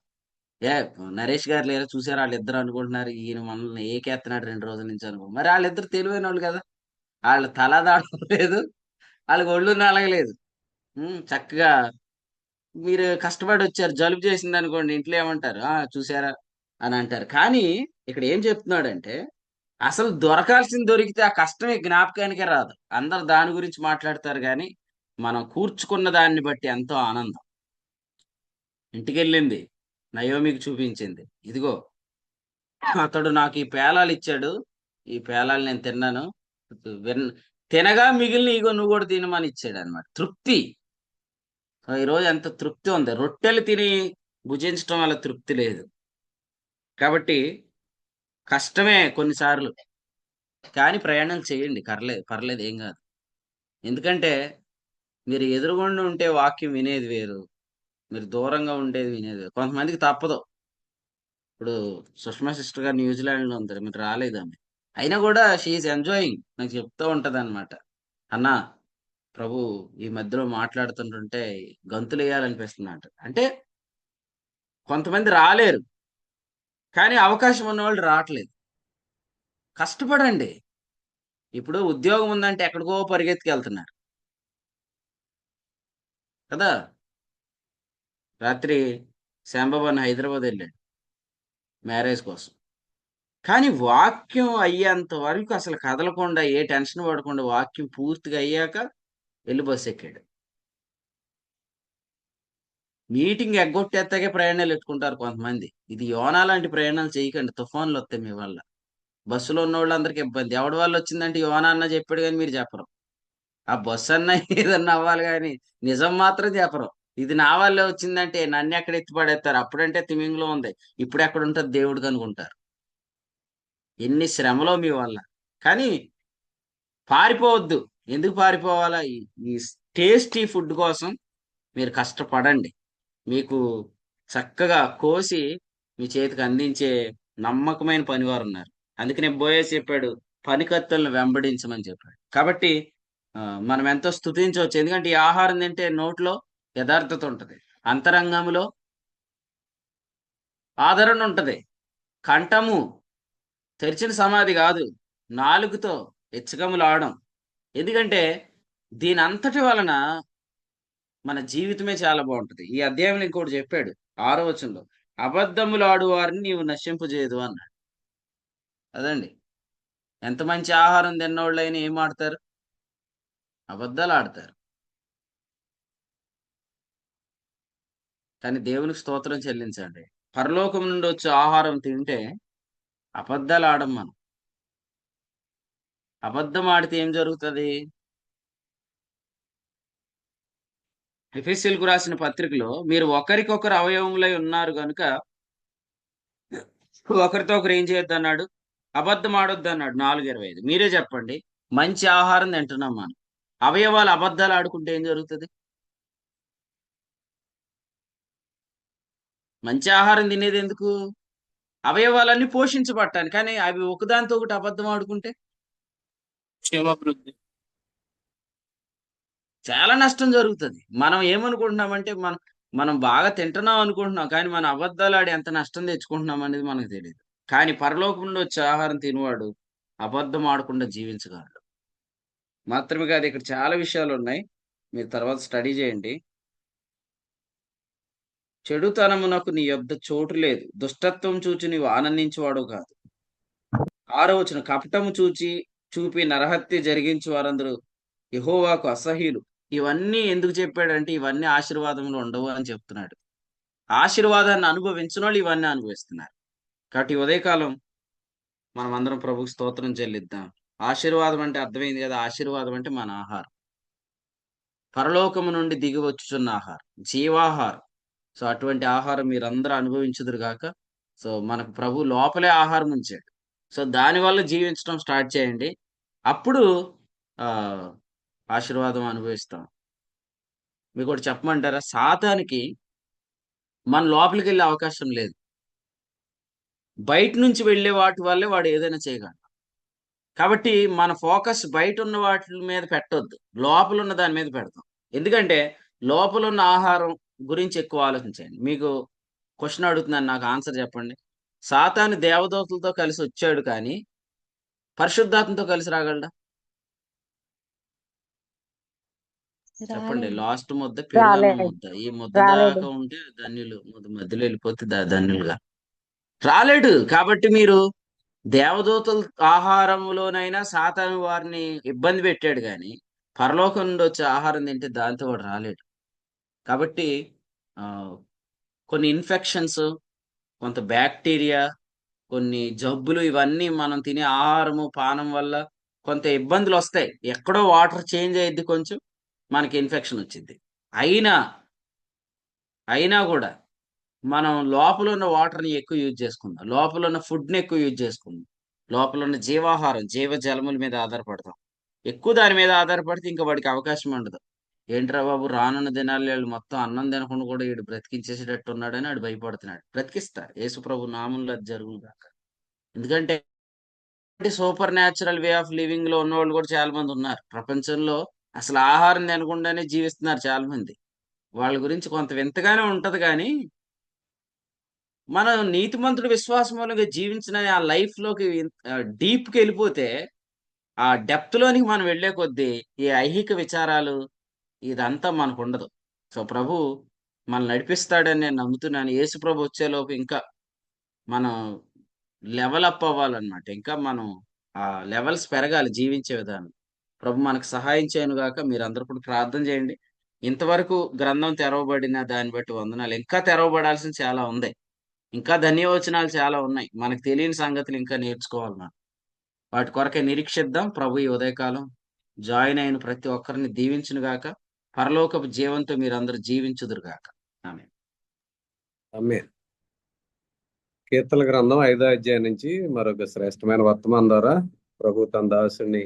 ఏ నరేష్ గారు లేరా, చూసారు వాళ్ళిద్దరు అనుకుంటున్నారు ఈయన మనల్ని ఏకేస్తున్నాడు 2 రోజుల నుంచి అనుకో. మరి వాళ్ళిద్దరు తెలివైన వాళ్ళు కదా. వాళ్ళ తల దాడలేదు, వాళ్ళకి ఒళ్ళు నలగలేదు. చక్కగా మీరు కష్టపడి వచ్చారు, జలుబు చేసింది అనుకోండి, ఇంట్లో ఏమంటారు? చూసారా అని అంటారు. కానీ ఇక్కడ ఏం చెప్తున్నాడంటే అసలు దొరకాల్సింది దొరికితే ఆ కష్టమే జ్ఞాపకానికే రాదు. అందరు దాని గురించి మాట్లాడతారు కానీ మనం కూర్చుకున్న దాన్ని బట్టి ఎంతో ఆనందం. ఇంటికెళ్ళింది, నయోమికి చూపించింది, ఇదిగో అతడు నాకు ఈ పేలాలు ఇచ్చాడు, ఈ పేలాలు నేను తిన్నాను, తినగా మిగిలిన ఇగో నువ్వు కూడా తినమని ఇచ్చాడు అనమాట. తృప్తి. ఈ రోజు ఎంత తృప్తి ఉంది. రొట్టెలు తిని భుజించడం వల్ల తృప్తి లేదు. కాబట్టి కష్టమే కొన్నిసార్లు, కానీ ప్రయాణం చేయండి, పర్లేదు, ఏం కాదు. ఎందుకంటే మీరు ఎదురుగుండా ఉంటే వాక్యం వినేది వేరు, మీరు దూరంగా ఉండేది వినేది వేరు. కొంతమందికి తప్పదు. ఇప్పుడు సుష్మా సిస్టర్ గారు న్యూజిలాండ్ లో ఉంటారు, మీరు రాలేదు ఆమె, అయినా కూడా షీఈ్ ఎంజాయింగ్. నాకు చెప్తూ ఉంటది అనమాట, అన్నా ప్రభు ఈ మధ్యలో మాట్లాడుతుంటుంటే గంతులు వేయాలనిపిస్తుంది అంట. అంటే కొంతమంది రాలేరు, కానీ అవకాశం ఉన్న వాళ్ళు రావట్లేదు. కష్టపడండి. ఇప్పుడు ఉద్యోగం ఉందంటే ఎక్కడికో పరిగెత్తుకెళ్తున్నారు కదా. రాత్రి శాంబాబు అన్న హైదరాబాద్ వెళ్ళాడు మ్యారేజ్ కోసం. కానీ వాక్యం అయ్యేంత వరకు అసలు కదలకుండా, ఏ టెన్షన్ పడకుండా, వాక్యం పూర్తిగా అయ్యాక వెళ్ళి బస్సు ఎక్కాడు. మీటింగ్ ఎగ్గొట్టేస్తాకే ప్రయాణాలు ఎట్టుకుంటారు కొంతమంది. ఇది యోనా లాంటి ప్రయాణాలు చేయకండి, తుఫాన్లు వస్తాయి మీ వల్ల. బస్సులో ఉన్న వాళ్ళందరికీ ఇబ్బంది. ఎవడి వల్ల వచ్చిందంటే యోనా అన్న చెప్పాడు కానీ మీరు చెప్పరు. ఆ బస్సు అన్న ఏదన్నా అవ్వాలి కానీ నిజం మాత్రం చెప్పరు. ఇది నా వల్లే వచ్చిందంటే నన్ను ఎక్కడ ఎత్తి పడేస్తారు. అప్పుడంటే తిమింగ్లో ఉంది, ఇప్పుడు ఎక్కడ ఉంటుంది దేవుడికి అనుకుంటారు. ఎన్ని శ్రమలో మీ వల్ల. కానీ పారిపోవద్దు. ఎందుకు పారిపోవాలా? ఈ టేస్టీ ఫుడ్ కోసం మీరు కష్టపడండి. మీకు చక్కగా కోసి మీ చేతికి అందించే నమ్మకమైన పనివారు ఉన్నారు. అందుకనే బోయేస్ చెప్పాడు, పనికత్తెలను వెంబడించమని చెప్పాడు. కాబట్టి మనం ఎంతో స్తుతించవచ్చు. ఎందుకంటే ఈ ఆహారం తింటే నోట్లో యథార్థత ఉంటది, అంతరంగంలో ఆదరణ ఉంటది, కంఠము తెరిచిన సమాధి కాదు, నాలుగుతో హెచ్చగములు ఆడడం. ఎందుకంటే దీని అంతటి వలన మన జీవితమే చాలా బాగుంటది. ఈ అధ్యాయంలో ఇంకోటి చెప్పాడు 6వ వచనంలో, అబద్ధములు ఆడు వారిని నీవు నశింపజేయదు అన్నాడు. అదండి, ఎంత మంచి ఆహారం తిన్నోళ్ళైనా ఏం ఆడతారు? అబద్ధాలు ఆడతారు. కానీ దేవునికి స్తోత్రం చెల్లించండి, పరలోకం నుండి వచ్చే ఆహారం తింటే అబద్ధాలు ఆడం మనం. అబద్ధం ఆడితే ఏం జరుగుతుంది? ఎఫెసీయులకు రాసిన పత్రికలో మీరు ఒకరికొకరు అవయవములై ఉన్నారు కనుక ఒకరితో ఒకరు ఏం చేయొద్దు అన్నాడు? అబద్ధం ఆడొద్దు అన్నాడు. 4:25. మీరే చెప్పండి. మంచి ఆహారం తింటున్నాం మనం, అవయవాలు అబద్ధాలు ఆడుకుంటే ఏం జరుగుతుంది? మంచి ఆహారం తినేది ఎందుకు? అవయవాలన్నీ పోషించబట్టాను. కానీ అవి ఒకదానితో ఒకటి అబద్ధం ఆడుకుంటే క్షేమాభివృద్ధి. చాలా నష్టం జరుగుతుంది. మనం ఏమనుకుంటున్నామంటే మనం బాగా తింటున్నాం అనుకుంటున్నాం, కానీ మన అబద్ధాలు ఆడి ఎంత నష్టం తెచ్చుకుంటున్నాం అనేది మనకు తెలియదు. కానీ పరలోకం నుండి వచ్చే ఆహారం తినవాడు అబద్ధం ఆడకుండా జీవించగలడు. మాత్రమే కాదు, ఇక్కడ చాలా విషయాలు ఉన్నాయి, మీరు తర్వాత స్టడీ చేయండి. చెడుతనమునకు నీ యొద్ద చోటు లేదు, దుష్టత్వం చూచి నీవు ఆనందించువాడు కాదు. 6వ వచనం, కపటము చూపి నరహత్య జరిగించు వారందరూ యెహోవాకు అసహ్యులు. ఇవన్నీ ఎందుకు చెప్పాడంటే ఇవన్నీ ఆశీర్వాదంలో ఉండవు అని చెప్తున్నాడు. ఆశీర్వాదాన్ని అనుభవించిన వాళ్ళు ఇవన్నీ అనుభవిస్తున్నారు. కాబట్టి ఈ ఉదయకాలం మనం అందరం ప్రభుకు స్తోత్రం చెల్లిద్దాం. ఆశీర్వాదం అంటే అర్థమైంది కదా. ఆశీర్వాదం అంటే మన ఆహారం, పరలోకము నుండి దిగి వచ్చుచున్న ఆహారం, జీవాహారం. సో అటువంటి ఆహారం మీరందరూ అనుభవించుదురు గాక. సో మనకు ప్రభు లోపలే ఆహారం ఉంచాడు. సో దానివల్ల జీవించడం స్టార్ట్ చేయండి. అప్పుడు ఆ ఆశీర్వాదం అనుభవిస్తాం. మీకు ఒకటి చెప్పమంటారా? సాతానికి మన లోపలికి వెళ్ళే అవకాశం లేదు. బయట నుంచి వెళ్ళే వాటి వల్లే వాడు ఏదైనా చేయగలడు. కాబట్టి మన ఫోకస్ బయట ఉన్న వాటి మీద పెట్టొద్దు, లోపల ఉన్న దాని మీద పెడతాం. ఎందుకంటే లోపల ఉన్న ఆహారం గురించి ఎక్కువ ఆలోచించండి. మీకు క్వశ్చన్ అడుగుతున్నాను, నాకు ఆన్సర్ చెప్పండి. సాతాను దేవదూతలతో కలిసి వచ్చాడు కానీ పరిశుద్ధాత్మతో కలిసి రాగలడా? చెప్పండి. రాలేదు. లాస్ట్ ముద్ద పెరుగన్న రాలేడు. ముద్ద. ఈ ముద్ద రాలేడు. దాకా ఉంటే ధన్యులు, ముద్ద మధ్యలో వెళ్ళిపోతే ధన్యులుగా. రాలేడు. కాబట్టి మీరు దేవదూతల ఆహారంలోనైనా సాతాను వారిని ఇబ్బంది పెట్టాడు కానీ పరలోకం నుండి వచ్చే ఆహారం తింటే దాంతో వాడు రాలేడు. కాబట్టి ఆ కొన్ని ఇన్ఫెక్షన్స్, కొంత బ్యాక్టీరియా, కొన్ని జబ్బులు, ఇవన్నీ మనం తినే ఆహారము పానం వల్ల కొంత ఇబ్బందులు వస్తాయి. ఎక్కడో వాటర్ చేంజ్ అయ్యిద్ది, కొంచెం మనకి ఇన్ఫెక్షన్ వచ్చింది. అయినా కూడా మనం లోపల ఉన్న వాటర్ని ఎక్కువ యూజ్ చేసుకుందాం, లోపల ఉన్న ఫుడ్ని ఎక్కువ యూజ్ చేసుకుందాం, లోపల ఉన్న జీవాహారం, జీవజలముల మీద ఆధారపడతాం. ఎక్కువ దాని మీద ఆధారపడితే ఇంకా వాడికి అవకాశం ఉండదు. ఏంట్రా బాబు, రానున్న దినాల్లో వీళ్ళు మొత్తం అన్నం తినకుండా కూడా వీడు బ్రతికించేసేటట్టు ఉన్నాడని వాడు భయపడుతున్నాడు. బ్రతికిస్తా, యేసు ప్రభు నామంలో అది జరుగును గాక. ఎందుకంటే super natural way of living లో ఉన్న వాళ్ళు కూడా చాలా మంది ఉన్నారు ప్రపంచంలో. అసలు ఆహారం తినకుండానే జీవిస్తున్నారు చాలా మంది. వాళ్ళ గురించి కొంత వింతగానే ఉంటది కానీ మనం నీతిమంతుడు విశ్వాసం మూలంగా జీవించిన ఆ లైఫ్ లోకి డీప్ కి వెళ్ళిపోతే, ఆ డెప్త్ లోనికి మనం వెళ్లే కొద్దీ ఈ ఐహిక విచారాలు ఇదంతా మనకు ఉండదు. సో ప్రభు మనల్ని నడిపిస్తాడని నేను నమ్ముతున్నాను. యేసు ప్రభు వచ్చేలోపు ఇంకా మనం లెవెల్ అప్ అవ్వాలన్నమాట. ఇంకా మనం ఆ లెవెల్స్ పెరగాలి జీవించే విధానం. ప్రభు మనకు సహాయం చేయను గాక. మీరందరూ కూడా ప్రార్థన చేయండి. ఇంతవరకు గ్రంథం తెరవబడిన దాన్ని బట్టి వందనాలు. ఇంకా తెరవబడాల్సిన చాలా ఉంది. ఇంకా ధన్యవచనాలు చాలా ఉన్నాయి. మనకు తెలియని సంగతులు ఇంకా నేర్చుకోవాలి మనం. వాటి కొరకే నిరీక్షిద్దాం. ప్రభు ఈ ఉదయకాలం జాయిన్ అయిన ప్రతి ఒక్కరిని దీవించును గాక. పరలోకపు జీవంతో మీరందరూ జీవించుదురు గాక. ఆమేన్. ఆమేన్. కీర్తన గ్రంథం 5వ అధ్యాయం నుంచి మరొక శ్రేష్టమైన వర్తమానం ద్వారా ప్రభు తన దాసుని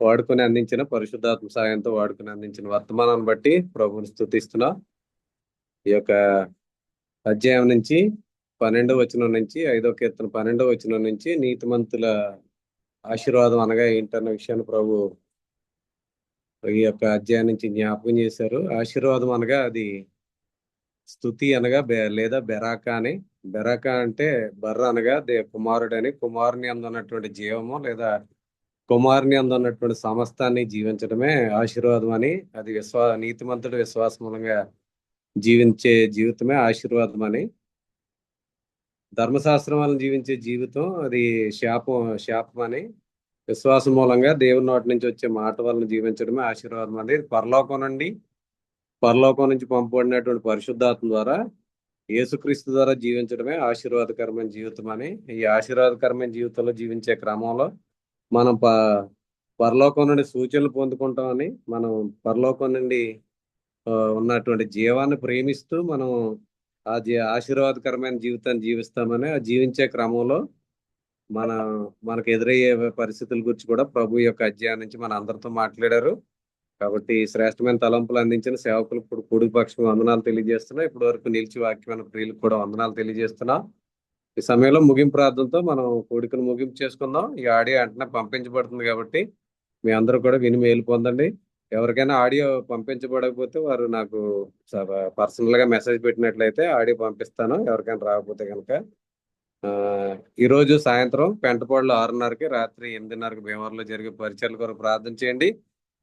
వాడుకొని అందించిన, పరిశుద్ధాత్మ సాయంతో వాడుకొని అందించిన వర్తమానాన్ని బట్టి ప్రభుని స్తుతిస్తున్నా. ఈ యొక్క అధ్యాయం నుంచి 12వ వచనం నుంచి 5వ కీర్తన 12వ వచనం నుంచి నీతిమంతుల ఆశీర్వాదం అనగా ఏంటన్న విషయాన్ని ప్రభు ఈ యొక్క అధ్యాయం నుంచి జ్ఞాపకం చేశారు. ఆశీర్వాదం అనగా అది స్తుతి అనగా లేదా బెరాక అని. బెరాక అంటే బర్ర అనగా కుమారుడని, కుమారుని అందు ఉన్నటువంటి జీవము లేదా కుమారుని అందు ఉన్నటువంటి సమస్తాన్ని జీవించడమే ఆశీర్వాదం అని. అది నీతిమంతుడు విశ్వాస మూలంగా జీవించే జీవితమే ఆశీర్వాదం అని. ధర్మశాస్త్రం వలన జీవించే జీవితం అది శాపం అని. విశ్వాసం మూలంగా దేవుని నోటి నుంచి వచ్చే మాట వలన జీవించడమే ఆశీర్వాదం అని. పరలోకం నుంచి పంపబడినటువంటి పరిశుద్ధాత్మ ద్వారా, యేసుక్రీస్తు ద్వారా జీవించడమే ఆశీర్వాదకరమైన జీవితం అని. ఈ ఆశీర్వాదకరమైన జీవితంలో జీవించే క్రమంలో మనం పరలోకం నుండి సూచనలు పొందుకుంటామని, మనం పరలోకం నుండి ఉన్నటువంటి జీవాన్ని ప్రేమిస్తూ మనం ఆ ఆశీర్వాదకరమైన జీవితాన్ని జీవిస్తామని. ఆ జీవించే క్రమంలో మనకు ఎదురయ్యే పరిస్థితుల గురించి కూడా ప్రభు యొక్క అధ్యాయం నుంచి మన అందరితో మాట్లాడారు. కాబట్టి శ్రేష్టమైన తలంపులు అందించిన సేవకులకు ఇప్పుడు కూడి పక్షం వందనాలు తెలియజేస్తున్నా. ఇప్పటి వరకు నిలిచి వాక్యమైన ప్రియులకు కూడా వందనాలు తెలియజేస్తున్నా. ఈ సమయంలో ముగింపు ప్రార్థనతో మనం కూడికను ముగింపు చేసుకుందాం. ఈ ఆడియో వెంటనే పంపించబడుతుంది కాబట్టి మీ అందరూ కూడా విని మేలు పొందండి. ఎవరికైనా ఆడియో పంపించబడకపోతే వారు నాకు పర్సనల్ గా మెసేజ్ పెట్టినట్లయితే ఆడియో పంపిస్తాను. ఎవరికైనా రాకపోతే కనుక ఈరోజు సాయంత్రం పెంటపాడులో 6:30కి, రాత్రి 8:30కి భీమవరంలో జరిగే పరిచయాల కొరకు ప్రార్థన చేయండి.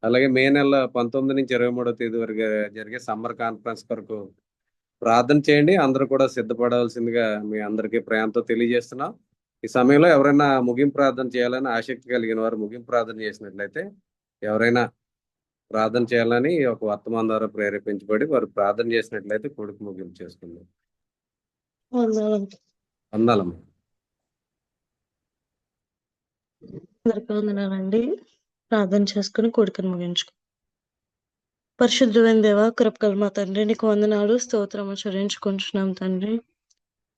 అలాగే మే నెల 19 నుంచి 23వ తేదీ వరకు జరిగే సమ్మర్ కాన్ఫరెన్స్ కొరకు ప్రార్థన చేయండి. అందరూ కూడా సిద్ధపడవలసిందిగా మీ అందరికీ ప్రేమతో తెలియజేస్తున్నాం. ఈ సమయంలో ఎవరైనా ముగింపు ప్రార్థన చేయాలని ఆసక్తి కలిగిన వారు ముగింపు ప్రార్థన చేసినట్లయితే, ఎవరైనా ప్రార్థన చేయాలని ఒక వర్తమానం ద్వారా ప్రేరేపించబడి వారు ప్రార్థన చేసినట్లయితే కొడుకు ముగింపు చేసుకుందాం. వందాలమ్మ. అందరికీ వందనాలండి. ప్రార్థన చేసుకుని కోడికను ముగించుకో. పరిశుద్ధమైన దేవ, కృపగల మా తండ్రి, నీకు వందనాలు స్తోత్రము చెల్లించుకుంటున్నాం తండ్రి.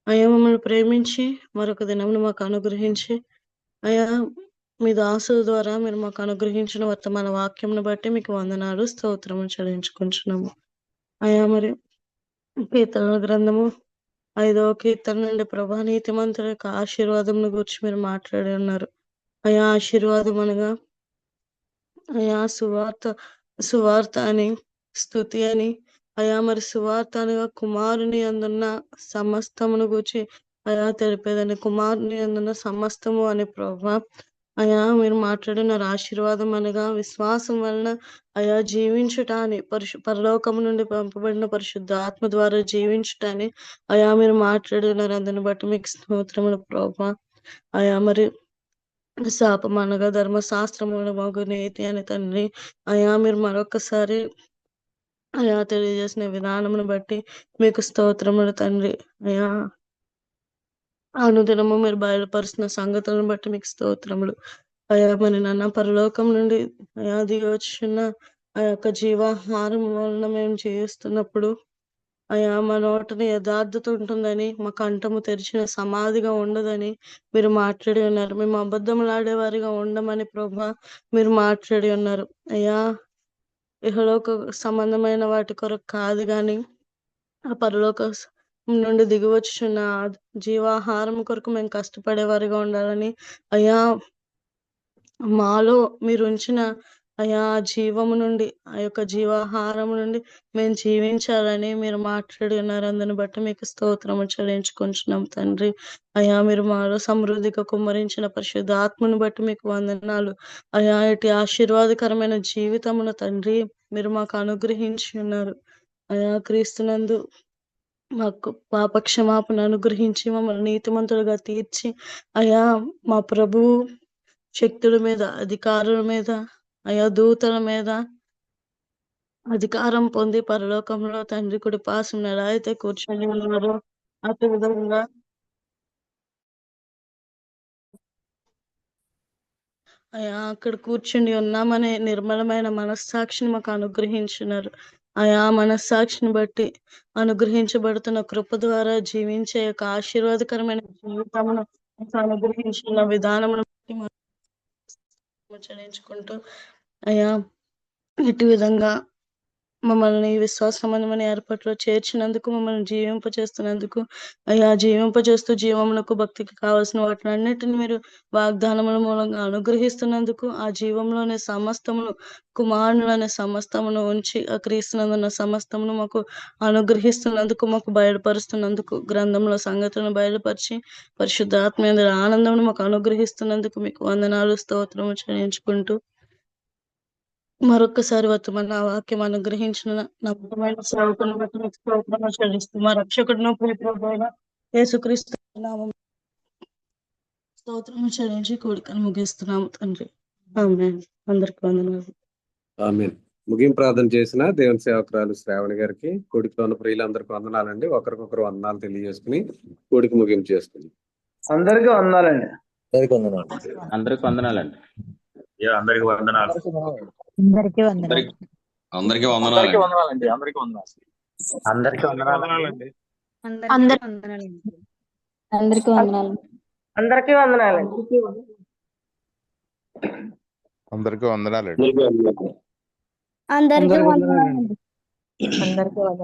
అయ్యా, మమ్మల్ని ప్రేమించి మరొక దినమును మాకు అనుగ్రహించి, అయ్యా మీ దాసుల ద్వారా మీరు మాకు అనుగ్రహించిన వర్తమాన వాక్యంను బట్టి మీకు వందనాలు స్తోత్రము చెల్లించుకుంటున్నాము. అయ్యా, మరి కీర్తనల గ్రంథము 5వ కీర్తన నుండి ప్రభా నీతిమంతుల యొక్క ఆశీర్వాదమును గురించి మీరు మాట్లాడి ఉన్నారు. అయా ఆశీర్వాదం అనగా అయా సువార్త అని, స్తుతి అని, అయా మరి సువార్త అనగా కుమారుని అందున్న సమస్తమును గురించి అయా తెలిపేదని, కుమారుని అందున్న సమస్తము అని ప్రభా అయా మీరు మాట్లాడినారు. ఆశీర్వాదం అనగా విశ్వాసం వలన అయా జీవించుటాని, పరలోకము నుండి పంపబడిన పరిశుద్ధ ఆత్మ ద్వారా జీవించుటాని అయా మీరు మాట్లాడినారు. అందుని బట్టి మీకు స్తోత్రములు ప్రభా. అయా మరి శాపం అనగా ధర్మశాస్త్రముల మగు నీతి అని తండ్రి అయా మీరు మరొకసారి అయా తెలియజేసిన విధానమును బట్టి మీకు స్తోత్రములు తండ్రి. అయా అనుదినము మీరు బయలుపరుస్తున్న సంగతులను బట్టి మీకు స్తోత్రములు. అయా మరి నాన్న పరలోకం నుండి అయా దిగి వచ్చిన ఆ యొక్క జీవాహారం వలన మేము జీవిస్తున్నప్పుడు అయా మా నోటని యథార్థత ఉంటుందని, మా కంఠము తెరిచిన సమాధిగా ఉండదని మీరు మాట్లాడి ఉన్నారు. మేము అబద్ధములాడే వారిగా ఉండమని ప్రభా మీరు మాట్లాడి ఉన్నారు. అయ్యా ఇహలోక సంబంధమైన వాటి కొరకు కాదు గాని ఆ పరలోక నుండి దిగివచ్చున్న జీవాహారం కొరకు మేము కష్టపడే వారిగా ఉండాలని అయ్యా మాలో మీరు ఉంచిన అయా జీవము నుండి, ఆ యొక్క జీవాహారము నుండి మేము జీవించాలని మీరు మాట్లాడి ఉన్నారు. అందుని బట్టి మీకు స్తోత్రము చెల్లించుకుంటున్నాం తండ్రి. అయా మీరు మాలో సమృద్ధిగా కుమ్మరించిన పరిశుద్ధ ఆత్మను బట్టి మీకు వందనాలు. అయా ఇటు ఆశీర్వాదకరమైన జీవితమును తండ్రి మీరు మాకు అనుగ్రహించి ఉన్నారు. అయా క్రీస్తునందు మాకు పాప క్షమాపణ అనుగ్రహించి మమ్మల్ని నీతిమంతులుగా తీర్చి అయా మా ప్రభువు శక్తుల మీద, అధికారుల మీద, అయా దూతల మీద అధికారం పొంది పరలోకంలో తండ్రి కుడి పాసం ఎలా అయితే కూర్చొని ఉన్నారో అటు విధంగా అయా అక్కడ కూర్చుని ఉన్నామనే నిర్మలమైన మనస్సాక్షిని మాకు అనుగ్రహించున్నారు. ఆయా మనస్సాక్షిని బట్టి అనుగ్రహించబడుతున్న కృప ద్వారా జీవించే యొక్క ఆశీర్వాదకరమైన జీవితమును అనుగ్రహించిన విధానమును బట్టి చెల్లించుకుంటూ అయా ఇటు విధంగా మమ్మల్ని విశ్వాస సంబంధమైన ఏర్పాట్లో చేర్చినందుకు, మమ్మల్ని జీవింపచేస్తున్నందుకు అయా జీవింపచేస్తూ జీవమునకు భక్తికి కావాల్సిన వాటిని అన్నిటిని మీరు వాగ్దానముల మూలంగా అనుగ్రహిస్తున్నందుకు, ఆ జీవంలోని సమస్తమును కుమారుని సమస్తమును ఉంచి ఆ క్రీస్తునందున్న సమస్తమును మాకు అనుగ్రహిస్తున్నందుకు, మాకు బయలుపరుస్తున్నందుకు, గ్రంథంలో సంగతులను బయలుపరిచి పరిశుద్ధాత్మ ఆనందమును మాకు అనుగ్రహిస్తున్నందుకు మీకు వందనాలు స్తోత్రము చెల్లించుకుంటూ మరొకసారి వర్తమాన వాక్యం అనుగ్రహించిన నమ్మకమైన సేవకులను బట్టి మీకు స్తోత్రము చెల్లిస్తూ మా రక్షకుడును ప్రియప్రభువైన యేసుక్రీస్తు నామమున స్తోత్రము చెల్లించి కోడికను ముగిస్తున్నాము తండ్రి. ఆమేన్. అందరికీ వందనాలు. ఆమేన్. ముగింపు ప్రార్థన చేసిన దేవుని సేవకురాలు శ్రావణి గారికి, కొడుకులో ఉన్న ప్రియులందరికీ వందనాలండి. ఒకరికొకరు వందనాలు తెలియజేసుకుని కొడుకు ముగింపు చేసుకుని అందరికీ వందనాలండి. అందరికి వందనాలండి. అందరికి వందనాలు. అందరికీ వందనాలు. అందరికీ అందరికి వందనాలండి. వందనాలండి. అందరికి వందనాలు. అందరికీ వందనాలండి. అందరికీ వందనాలు. అందరికీ వందనాలు. అందరికీ వందనాలండి. అందరికీ వందనాలండి. అందరికీ వందనాలండి. అందరికీ వందనాలు.